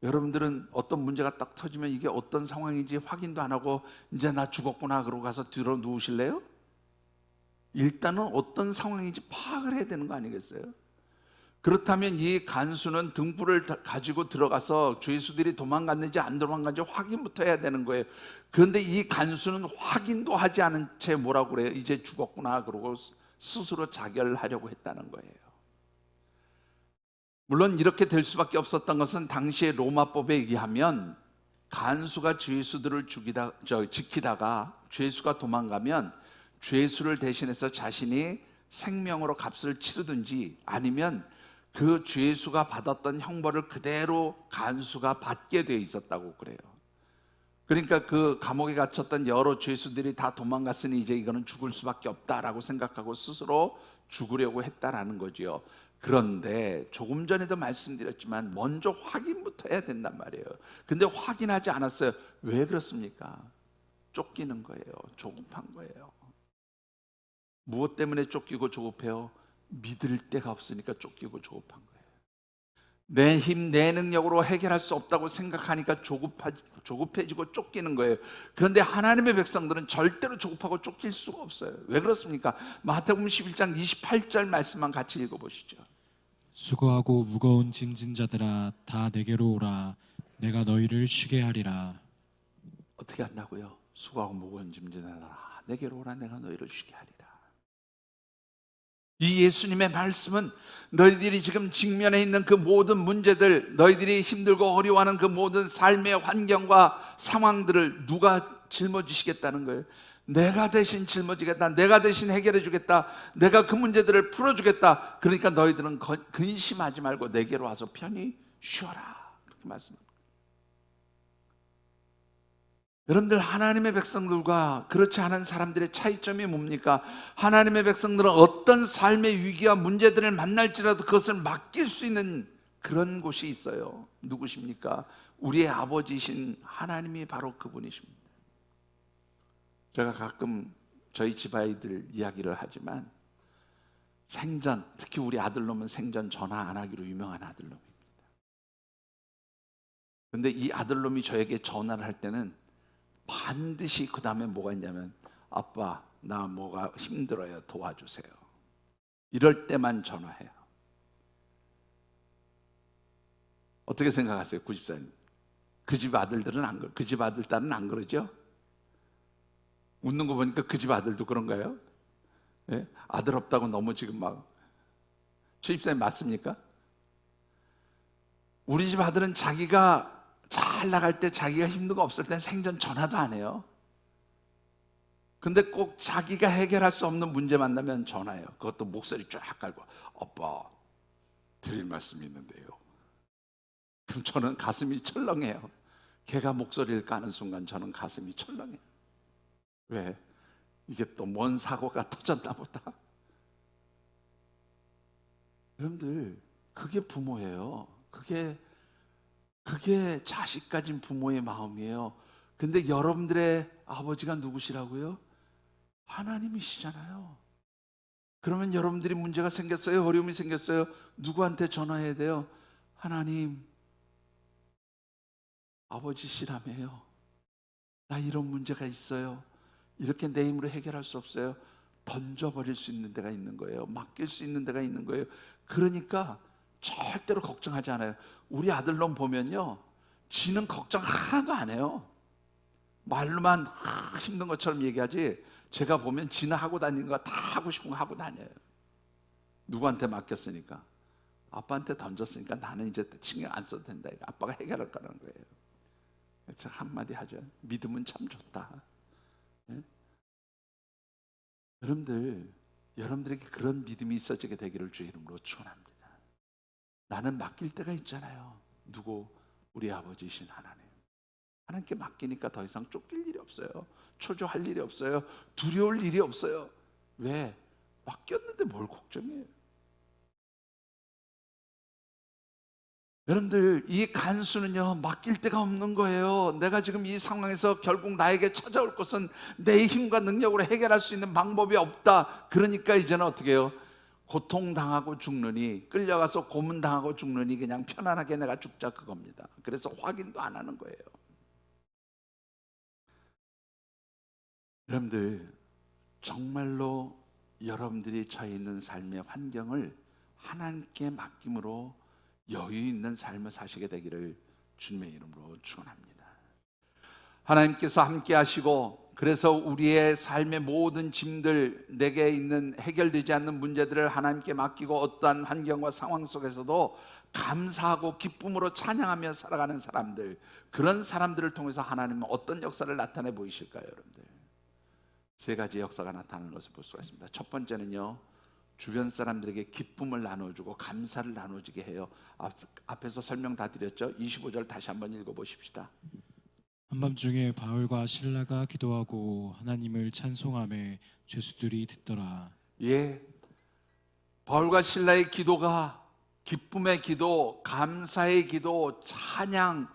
여러분들은 어떤 문제가 딱 터지면 이게 어떤 상황인지 확인도 안 하고 이제 나 죽었구나 그러고 가서 뒤로 누우실래요? 일단은 어떤 상황인지 파악을 해야 되는 거 아니겠어요? 그렇다면 이 간수는 등불을 가지고 들어가서 죄수들이 도망갔는지 안 도망갔는지 확인부터 해야 되는 거예요. 그런데 이 간수는 확인도 하지 않은 채 뭐라고 그래요? 이제 죽었구나 그러고 스스로 자결하려고 했다는 거예요. 물론 이렇게 될 수밖에 없었던 것은 당시의 로마법에 의하면 간수가 죄수들을 지키다가 죄수가 도망가면 죄수를 대신해서 자신이 생명으로 값을 치르든지 아니면 그 죄수가 받았던 형벌을 그대로 간수가 받게 되어 있었다고 그래요. 그러니까 그 감옥에 갇혔던 여러 죄수들이 다 도망갔으니 이제 이거는 죽을 수밖에 없다라고 생각하고 스스로 죽으려고 했다라는 거죠. 그런데 조금 전에도 말씀드렸지만 먼저 확인부터 해야 된단 말이에요. 근데 확인하지 않았어요. 왜 그렇습니까? 쫓기는 거예요. 조급한 거예요. 무엇 때문에 쫓기고 조급해요? 믿을 데가 없으니까 쫓기고 조급한 거예요. 내 힘, 내 능력으로 해결할 수 없다고 생각하니까 조급해지고 쫓기는 거예요. 그런데 하나님의 백성들은 절대로 조급하고 쫓길 수가 없어요. 왜 그렇습니까? 마태복음 11장 28절 말씀만 같이 읽어보시죠. 수고하고 무거운 짐진 자들아 다 내게로 오라 내가 너희를 쉬게 하리라. 어떻게 한다고요? 수고하고 무거운 짐진 자들아 내게로 오라 내가 너희를 쉬게 하리라. 이 예수님의 말씀은 너희들이 지금 직면해 있는 그 모든 문제들, 너희들이 힘들고 어려워하는 그 모든 삶의 환경과 상황들을 누가 짊어지시겠다는 거예요. 내가 대신 짊어지겠다. 내가 대신 해결해 주겠다. 내가 그 문제들을 풀어주겠다. 그러니까 너희들은 근심하지 말고 내게로 와서 편히 쉬어라. 그렇게 말씀합니다. 여러분들, 하나님의 백성들과 그렇지 않은 사람들의 차이점이 뭡니까? 하나님의 백성들은 어떤 삶의 위기와 문제들을 만날지라도 그것을 맡길 수 있는 그런 곳이 있어요. 누구십니까? 우리의 아버지이신 하나님이 바로 그분이십니다. 제가 가끔 저희 집아이들 이야기를 하지만 생전, 특히 우리 아들놈은 생전 전화 안 하기로 유명한 아들놈입니다. 그런데 이 아들놈이 저에게 전화를 할 때는 반드시 그 다음에 뭐가 있냐면 아빠 나 뭐가 힘들어요 도와주세요. 이럴 때만 전화해요. 어떻게 생각하세요? 90살님. 그 집 아들들은 안 그러, 그 집 아들 딸은 안 그러죠? 웃는 거 보니까 그 집 아들도 그런가요? 예? 아들 없다고 너무 지금 막 주입사님 맞습니까? 우리 집 아들은 자기가 잘 나갈 때 자기가 힘든 거 없을 땐 생전 전화도 안 해요. 근데 꼭 자기가 해결할 수 없는 문제 만나면 전화해요. 그것도 목소리 쫙 깔고 아빠 드릴 말씀이 있는데요. 그럼 저는 가슴이 철렁해요. 걔가 목소리를 까는 순간 저는 가슴이 철렁해요. 왜? 이게 또 뭔 사고가 터졌나 보다. 여러분들, 그게 부모예요. 그게 자식 가진 부모의 마음이에요. 근데 여러분들의 아버지가 누구시라고요? 하나님이시잖아요. 그러면 여러분들이 문제가 생겼어요? 어려움이 생겼어요? 누구한테 전화해야 돼요? 하나님, 아버지시라며요. 나 이런 문제가 있어요. 이렇게 내 힘으로 해결할 수 없어요. 던져버릴 수 있는 데가 있는 거예요. 맡길 수 있는 데가 있는 거예요. 그러니까 절대로 걱정하지 않아요. 우리 아들놈 보면요, 지는 걱정 하나도 안 해요. 말로만 힘든 것처럼 얘기하지, 제가 보면 지는 하고 다니는 거 다 하고 싶은 거 하고 다녀요. 누구한테 맡겼으니까? 아빠한테 던졌으니까 나는 이제 신경 안 써도 된다. 아빠가 해결할 거라는 거예요. 제가 한마디 하죠. 믿음은 참 좋다. 네? 여러분들에게 그런 믿음이 있어지게 되기를 주의 이름으로 축원합니다. 나는 맡길 때가 있잖아요. 누구? 우리 아버지이신 하나님. 하나님께 맡기니까 더 이상 쫓길 일이 없어요. 초조할 일이 없어요. 두려울 일이 없어요. 왜? 맡겼는데 뭘 걱정해요? 여러분들, 이 간수는요, 맡길 데가 없는 거예요. 내가 지금 이 상황에서 결국 나에게 찾아올 것은 내 힘과 능력으로 해결할 수 있는 방법이 없다. 그러니까 이제는 어떻게 해요? 고통당하고 죽느니, 끌려가서 고문당하고 죽느니 그냥 편안하게 내가 죽자, 그겁니다. 그래서 확인도 안 하는 거예요. 여러분들, 정말로 여러분들이 처해 있는 삶의 환경을 하나님께 맡김으로 여유 있는 삶을 사시게 되기를 주님의 이름으로 축원합니다. 하나님께서 함께 하시고, 그래서 우리의 삶의 모든 짐들, 내게 있는 해결되지 않는 문제들을 하나님께 맡기고 어떠한 환경과 상황 속에서도 감사하고 기쁨으로 찬양하며 살아가는 사람들, 그런 사람들을 통해서 하나님은 어떤 역사를 나타내 보이실까요? 여러분들, 세 가지 역사가 나타나는 것을 볼 수가 있습니다. 첫 번째는요, 주변 사람들에게 기쁨을 나눠주고 감사를 나눠주게 해요. 앞에서 설명 다 드렸죠? 25절 다시 한번 읽어보십시다. 한밤중에 바울과 실라가 기도하고 하나님을 찬송하며 죄수들이 듣더라. 예, 바울과 실라의 기도가 기쁨의 기도, 감사의 기도, 찬양,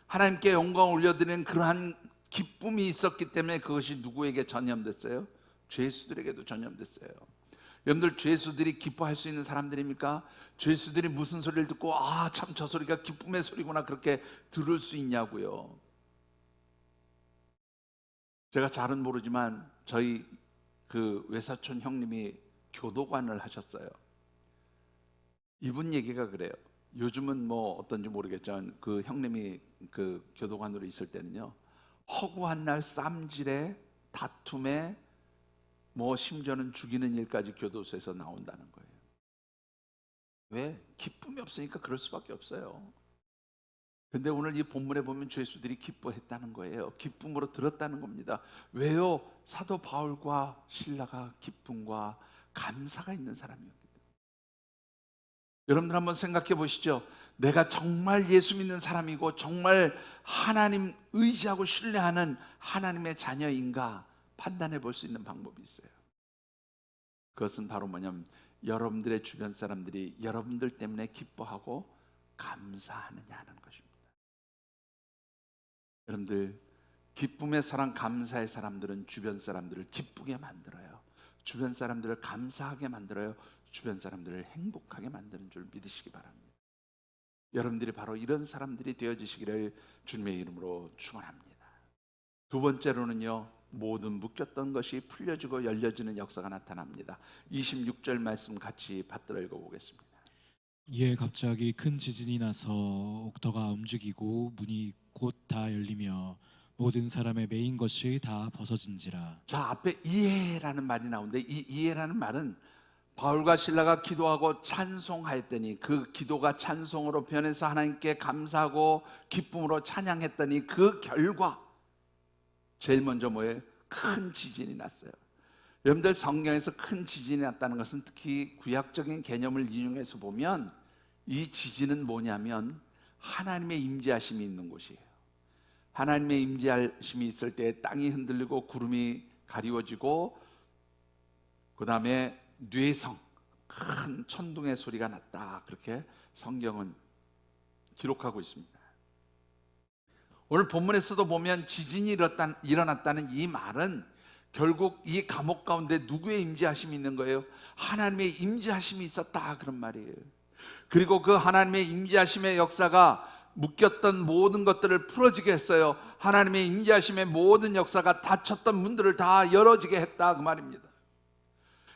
하나님께 영광을 올려드리는 그러한 기쁨이 있었기 때문에 그것이 누구에게 전염됐어요? 죄수들에게도 전염됐어요. 여러분들 죄수들이 기뻐할 수 있는 사람들입니까? 죄수들이 무슨 소리를 듣고 아, 참 저 소리가 기쁨의 소리구나 그렇게 들을 수 있냐고요. 제가 잘은 모르지만 저희 그 외사촌 형님이 교도관을 하셨어요. 이분 얘기가 그래요. 요즘은 뭐 어떤지 모르겠지만 그 형님이 그 교도관으로 있을 때는요, 허구한 날 쌈질에 다툼에 뭐 심지어는 죽이는 일까지 교도소에서 나온다는 거예요. 왜? 기쁨이 없으니까 그럴 수밖에 없어요. 근데 오늘 이 본문에 보면 죄수들이 기뻐했다는 거예요. 기쁨으로 들었다는 겁니다. 왜요? 사도 바울과 실라가 기쁨과 감사가 있는 사람이었기 때문에. 여러분들 한번 생각해 보시죠. 내가 정말 예수 믿는 사람이고 정말 하나님 의지하고 신뢰하는 하나님의 자녀인가 판단해 볼 수 있는 방법이 있어요. 그것은 바로 뭐냐면 여러분들의 주변 사람들이 여러분들 때문에 기뻐하고 감사하느냐 하는 것입니다. 여러분들, 기쁨의 사람, 감사의 사람들은 주변 사람들을 기쁘게 만들어요. 주변 사람들을 감사하게 만들어요. 주변 사람들을 행복하게 만드는 줄 믿으시기 바랍니다. 여러분들이 바로 이런 사람들이 되어지시기를 주님의 이름으로 축원합니다. 두 번째로는요, 모든 묶였던 것이 풀려지고 열려지는 역사가 나타납니다. 26절 말씀 같이 받들어 읽어보겠습니다. 이에 갑자기 큰 지진이 나서 옥터가 움직이고 문이 곧 다 열리며 모든 사람의 매인 것이 다 벗어진지라. 자, 앞에 이해라는 말이 나오는데 이 이해라는 말은 바울과 실라가 기도하고 찬송하였더니 그 기도가 찬송으로 변해서 하나님께 감사하고 기쁨으로 찬양했더니 그 결과 제일 먼저 뭐예요? 큰 지진이 났어요. 여러분들, 성경에서 큰 지진이 났다는 것은 특히 구약적인 개념을 인용해서 보면 이 지진은 뭐냐면 하나님의 임재하심이 있는 곳이에요. 하나님의 임재하심이 있을 때 땅이 흔들리고 구름이 가리워지고 그 다음에 뇌성, 큰 천둥의 소리가 났다, 그렇게 성경은 기록하고 있습니다. 오늘 본문에서도 보면 지진이 일어났다는 이 말은 결국 이 감옥 가운데 누구의 임재하심이 있는 거예요? 하나님의 임재하심이 있었다, 그런 말이에요. 그리고 그 하나님의 임재하심의 역사가 묶였던 모든 것들을 풀어지게 했어요. 하나님의 임재하심의 모든 역사가 닫혔던 문들을 다 열어지게 했다, 그 말입니다.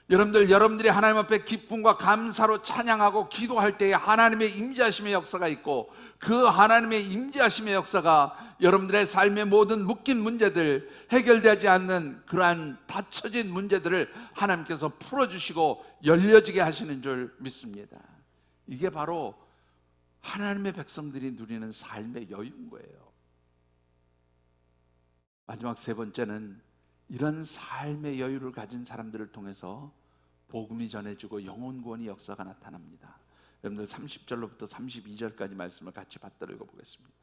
여러분들, 여러분들이 하나님 앞에 기쁨과 감사로 찬양하고 기도할 때에 하나님의 임재하심의 역사가 있고, 그 하나님의 임재하심의 역사가 여러분들의 삶의 모든 묶인 문제들, 해결되지 않는 그러한 닫혀진 문제들을 하나님께서 풀어주시고 열려지게 하시는 줄 믿습니다. 이게 바로 하나님의 백성들이 누리는 삶의 여유인 거예요. 마지막 세 번째는 이런 삶의 여유를 가진 사람들을 통해서 복음이 전해지고 영혼 구원의 역사가 나타납니다. 여러분들 30절로부터 32절까지 말씀을 같이 받들어 읽어보겠습니다.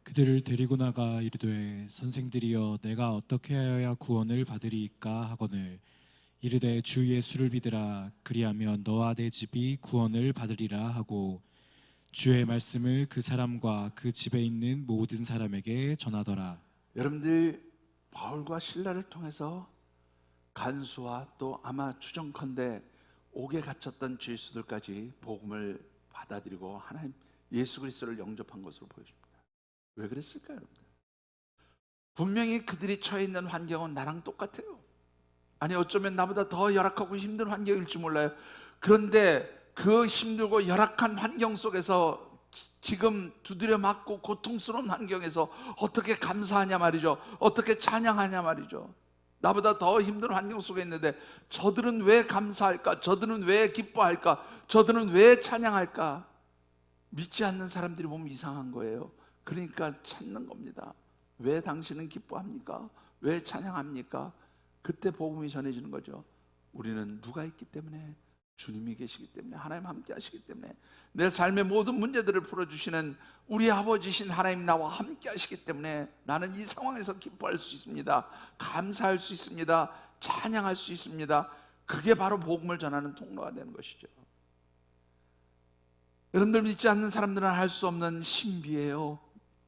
그들을 데리고 나가 이르되 선생들이여 내가 어떻게 하여야 구원을 받으리이까 하거늘 이르되 주 예수를 믿으라 그리하면 너와 내 집이 구원을 받으리라 하고 주의 말씀을 그 사람과 그 집에 있는 모든 사람에게 전하더라. 여러분들, 바울과 실라를 통해서 간수와 또 아마 추정컨대 옥에 갇혔던 죄수들까지 복음을 받아들이고 하나님 예수 그리스도를 영접한 것으로 보여집니다. 왜 그랬을까요, 여러분들? 분명히 그들이 처해 있는 환경은 나랑 똑같아요. 아니, 어쩌면 나보다 더 열악하고 힘든 환경일지 몰라요. 그런데 그 힘들고 열악한 환경 속에서 지금 두드려 맞고 고통스러운 환경에서 어떻게 감사하냐 말이죠. 어떻게 찬양하냐 말이죠. 나보다 더 힘든 환경 속에 있는데 저들은 왜 감사할까? 저들은 왜 기뻐할까? 저들은 왜 찬양할까? 믿지 않는 사람들이 보면 이상한 거예요. 그러니까 찾는 겁니다. 왜 당신은 기뻐합니까? 왜 찬양합니까? 그때 복음이 전해지는 거죠. 우리는 누가 있기 때문에? 주님이 계시기 때문에, 하나님 함께 하시기 때문에, 내 삶의 모든 문제들을 풀어주시는 우리 아버지신 하나님 나와 함께 하시기 때문에 나는 이 상황에서 기뻐할 수 있습니다. 감사할 수 있습니다. 찬양할 수 있습니다. 그게 바로 복음을 전하는 통로가 되는 것이죠. 여러분들, 믿지 않는 사람들은 할 수 없는 신비예요.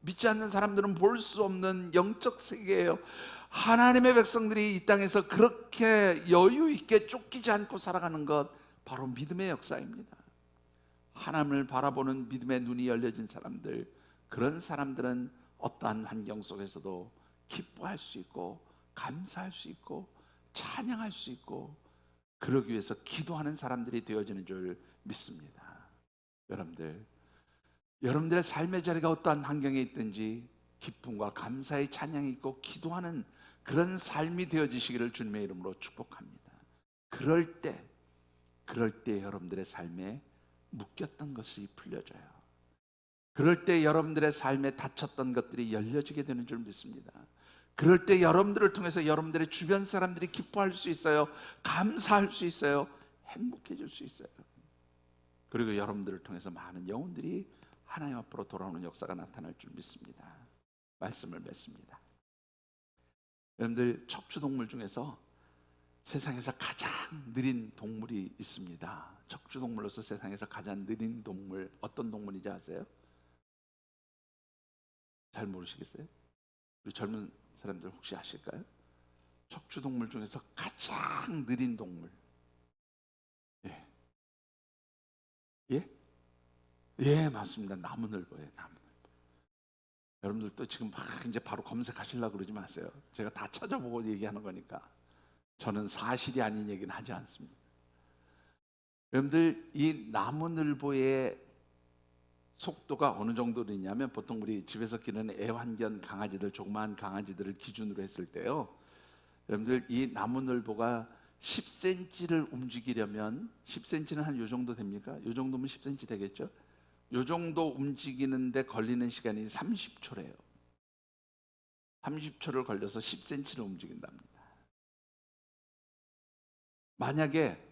믿지 않는 사람들은 볼 수 없는 영적 세계예요. 하나님의 백성들이 이 땅에서 그렇게 여유 있게 쫓기지 않고 살아가는 것, 바로 믿음의 역사입니다. 하나님을 바라보는 믿음의 눈이 열려진 사람들, 그런 사람들은 어떠한 환경 속에서도 기뻐할 수 있고 감사할 수 있고 찬양할 수 있고, 그러기 위해서 기도하는 사람들이 되어지는 줄 믿습니다. 여러분들의 삶의 자리가 어떠한 환경에 있든지 기쁨과 감사의 찬양이 있고 기도하는 그런 삶이 되어지시기를 주님의 이름으로 축복합니다. 그럴 때 여러분들의 삶에 묶였던 것이 풀려져요. 그럴 때 여러분들의 삶에 닫혔던 것들이 열려지게 되는 줄 믿습니다. 그럴 때 여러분들을 통해서 여러분들의 주변 사람들이 기뻐할 수 있어요. 감사할 수 있어요. 행복해질 수 있어요. 그리고 여러분들을 통해서 많은 영혼들이 하나님 앞으로 돌아오는 역사가 나타날 줄 믿습니다. 말씀을 맺습니다. 여러분들, 척추동물 중에서 세상에서 가장 느린 동물이 있습니다. 척추동물로서 세상에서 가장 느린 동물, 어떤 동물인지 아세요? 잘 모르시겠어요? 우리 젊은 사람들 혹시 아실까요? 척추동물 중에서 가장 느린 동물. 예, 예, 예, 맞습니다. 나무늘보예요. 나무늘보. 여러분들도 지금 막 이제 바로 검색하시려고 그러지 마세요. 제가 다 찾아보고 얘기하는 거니까. 저는 사실이 아닌 얘기는 하지 않습니다. 여러분들, 이 나무늘보의 속도가 어느 정도로 있냐면, 보통 우리 집에서 기르는 애완견 강아지들, 조그마한 강아지들을 기준으로 했을 때요, 여러분들, 이 나무늘보가 10cm를 움직이려면, 10cm는 한 요 정도 됩니까? 요 정도면 10cm 되겠죠? 요 정도 움직이는데 걸리는 시간이 30초래요. 30초를 걸려서 10cm를 움직인답니다. 만약에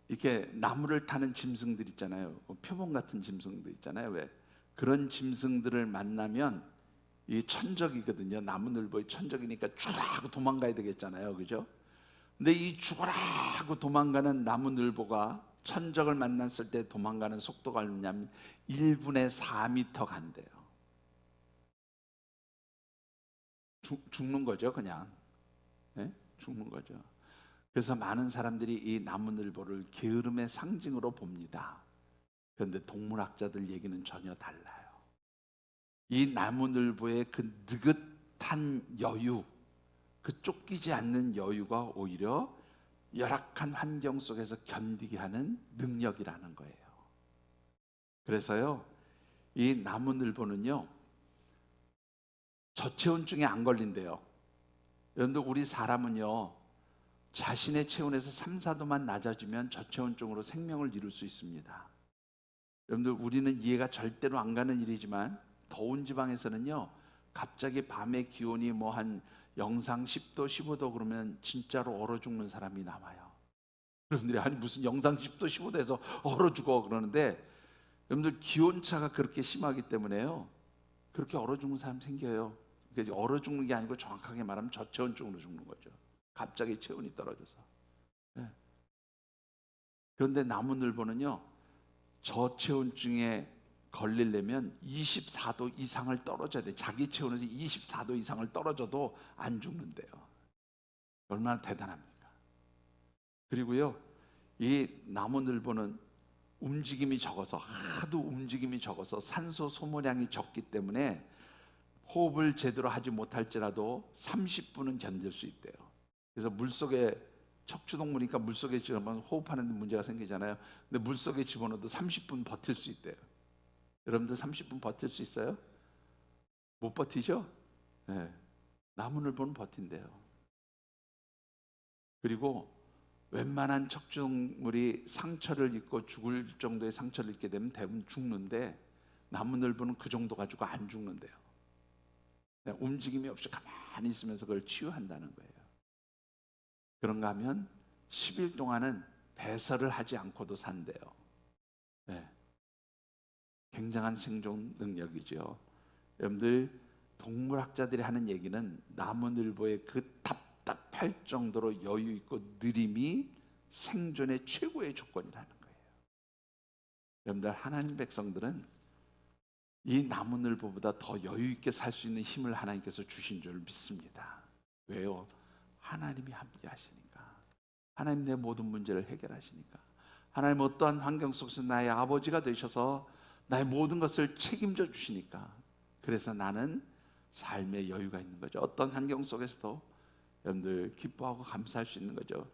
이렇게 나무를 타는 짐승들 있잖아요. 표범 같은 짐승들 있잖아요. 왜? 그런 짐승들을 만나면 이 천적이거든요. 나무늘보의 천적이니까 죽어라 하고 도망가야 되겠잖아요. 그죠? 근데 이 죽어라 하고 도망가는 나무늘보가 천적을 만났을 때 도망가는 속도가 얼마냐면 1분에 4m 간대요. 죽는 거죠, 그냥. 네? 죽는 거죠. 그래서 많은 사람들이 이 나무늘보를 게으름의 상징으로 봅니다. 그런데 동물학자들 얘기는 전혀 달라요. 이 나무늘보의 그 느긋한 여유, 그 쫓기지 않는 여유가 오히려 열악한 환경 속에서 견디게 하는 능력이라는 거예요. 그래서요, 이 나무늘보는요, 저체온증에 안 걸린대요. 여러분들, 우리 사람은요, 자신의 체온에서 3, 4도만 낮아지면 저체온증으로 생명을 잃을 수 있습니다. 여러분들, 우리는 이해가 절대로 안 가는 일이지만 더운 지방에서는요, 갑자기 밤에 기온이 뭐 한 영상 10도, 15도 그러면 진짜로 얼어 죽는 사람이 나와요. 여러분들이 아니 무슨 영상 10도, 15도에서 얼어 죽어 그러는데, 여러분들, 기온차가 그렇게 심하기 때문에요, 그렇게 얼어 죽는 사람 생겨요. 그러니까 얼어 죽는 게 아니고 정확하게 말하면 저체온증으로 죽는 거죠. 갑자기 체온이 떨어져서. 네. 그런데 나무늘보는요, 저체온증에 걸리려면 24도 이상을 떨어져야 돼. 자기 체온에서 24도 이상을 떨어져도 안 죽는데요. 얼마나 대단합니까? 그리고요, 이 나무늘보는 움직임이 적어서, 하도 움직임이 적어서 산소 소모량이 적기 때문에 호흡을 제대로 하지 못할지라도 30분은 견딜 수 있대요. 그래서 물속에, 척추동물이니까 물속에 집어넣으면 호흡하는 데 문제가 생기잖아요. 근데 물속에 집어넣어도 30분 버틸 수 있대요. 여러분들 30분 버틸 수 있어요? 못 버티죠? 네. 나무늘보는 버틴대요. 그리고 웬만한 척추동물이 상처를 입고 죽을 정도의 상처를 입게 되면 대부분 죽는데, 나무늘보는 그 정도 가지고 안 죽는데요. 그냥 움직임이 없이 가만히 있으면서 그걸 치유한다는 거예요. 그런가 하면 10일 동안은 배설을 하지 않고도 산대요. 네. 굉장한 생존 능력이죠. 여러분들, 동물학자들이 하는 얘기는 나무늘보의 그 답답할 정도로 여유 있고 느림이 생존의 최고의 조건이라는 거예요. 여러분들, 하나님 백성들은 이 나무늘보보다 더 여유 있게 살 수 있는 힘을 하나님께서 주신 줄 믿습니다. 왜요? 하나님이 함께 하시니까. 하나님 내 모든 문제를 해결하시니까. 하나님 어떠한 환경 속에서 나의 아버지가 되셔서 나의 모든 것을 책임져 주시니까. 그래서 나는 삶의 여유가 있는 거죠. 어떤 환경 속에서도 여러분들 기뻐하고 감사할 수 있는 거죠.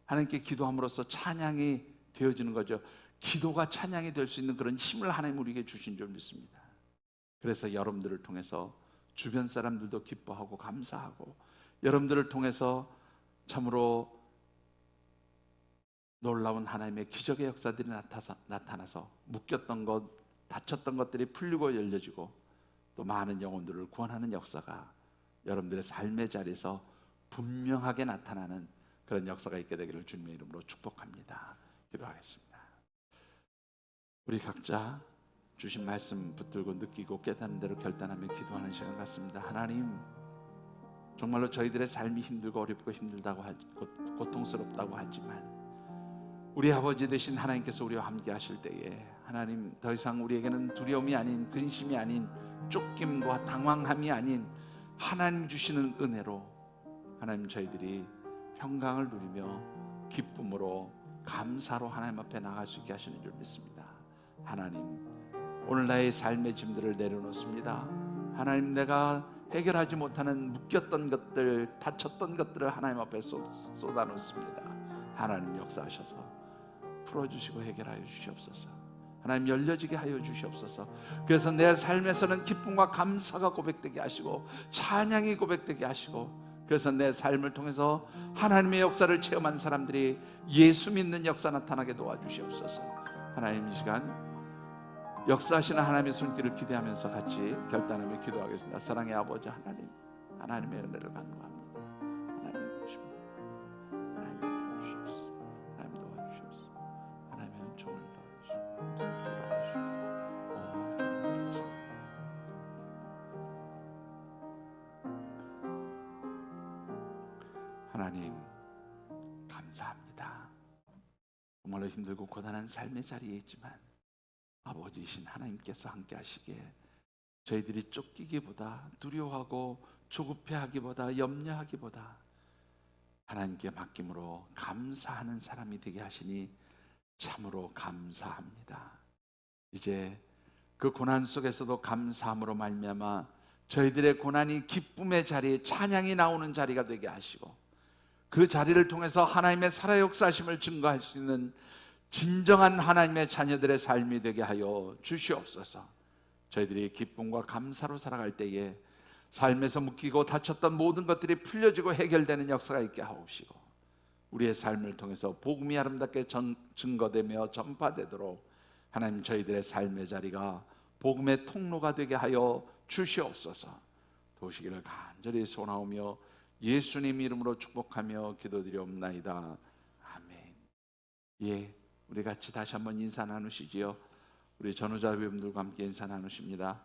하나님께 기도함으로써 찬양이 되어지는 거죠. 기도가 찬양이 될 수 있는 그런 힘을 하나님 우리에게 주신 줄 믿습니다. 그래서 여러분들을 통해서 주변 사람들도 기뻐하고 감사하고, 여러분들을 통해서 참으로 놀라운 하나님의 기적의 역사들이 나타나서 묶였던 것, 닫혔던 것들이 풀리고 열려지고, 또 많은 영혼들을 구원하는 역사가 여러분들의 삶의 자리에서 분명하게 나타나는 그런 역사가 있게 되기를 주님의 이름으로 축복합니다. 기도하겠습니다. 우리 각자 주신 말씀 붙들고 느끼고 깨닫는 대로 결단하며 기도하는 시간 같습니다. 하나님, 정말로 저희들의 삶이 힘들고 어렵고 힘들다고 고통스럽다고 하지만 우리 아버지 되신 하나님께서 우리와 함께 하실 때에 하나님, 더 이상 우리에게는 두려움이 아닌, 근심이 아닌, 쫓김과 당황함이 아닌 하나님 주시는 은혜로 하나님 저희들이 평강을 누리며 기쁨으로 감사로 하나님 앞에 나갈 수 있게 하시는 줄 믿습니다. 하나님, 오늘 나의 삶의 짐들을 내려놓습니다. 하나님, 내가 해결하지 못하는 묶였던 것들, 닫혔던 것들을 하나님 앞에 쏟아놓습니다. 하나님 역사하셔서 풀어주시고 해결하여 주시옵소서. 하나님 열려지게 하여 주시옵소서. 그래서 내 삶에서는 기쁨과 감사가 고백되게 하시고 찬양이 고백되게 하시고, 그래서 내 삶을 통해서 하나님의 역사를 체험한 사람들이 예수 믿는 역사 나타나게 도와주시옵소서. 하나님, 이 시간 역사하시는 하나님의 손길을 기대하면서 같이 결단하며 기도하겠습니다. 사랑의 아버지 하나님, 하나님의 은혜를 간구합니다. 하나님 도우십니다. 하나님 도와주시옵소서. 하나님 도와주시옵소서. 하나님의 은총을 도와주시옵소서. 하나님 감사합니다. 정말로 힘들고 고단한 삶의 자리에 있지만 아버지이신 하나님께서 함께 하시기에 저희들이 쫓기기보다, 두려워하고 조급해하기보다, 염려하기보다 하나님께 맡김으로 감사하는 사람이 되게 하시니 참으로 감사합니다. 이제 그 고난 속에서도 감사함으로 말미암아 저희들의 고난이 기쁨의 자리에 찬양이 나오는 자리가 되게 하시고, 그 자리를 통해서 하나님의 살아 역사하심을 증거할 수 있는 진정한 하나님의 자녀들의 삶이 되게 하여 주시옵소서. 저희들이 기쁨과 감사로 살아갈 때에 삶에서 묶이고 닫혔던 모든 것들이 풀려지고 해결되는 역사가 있게 하옵시고, 우리의 삶을 통해서 복음이 아름답게 증거되며 전파되도록 하나님 저희들의 삶의 자리가 복음의 통로가 되게 하여 주시옵소서. 도우시기를 간절히 소원하오며 예수님 이름으로 축복하며 기도드리옵나이다. 아멘. 예, 우리 같이 다시 한번 인사 나누시지요. 우리 전우자 위원들과 함께 인사 나누십니다.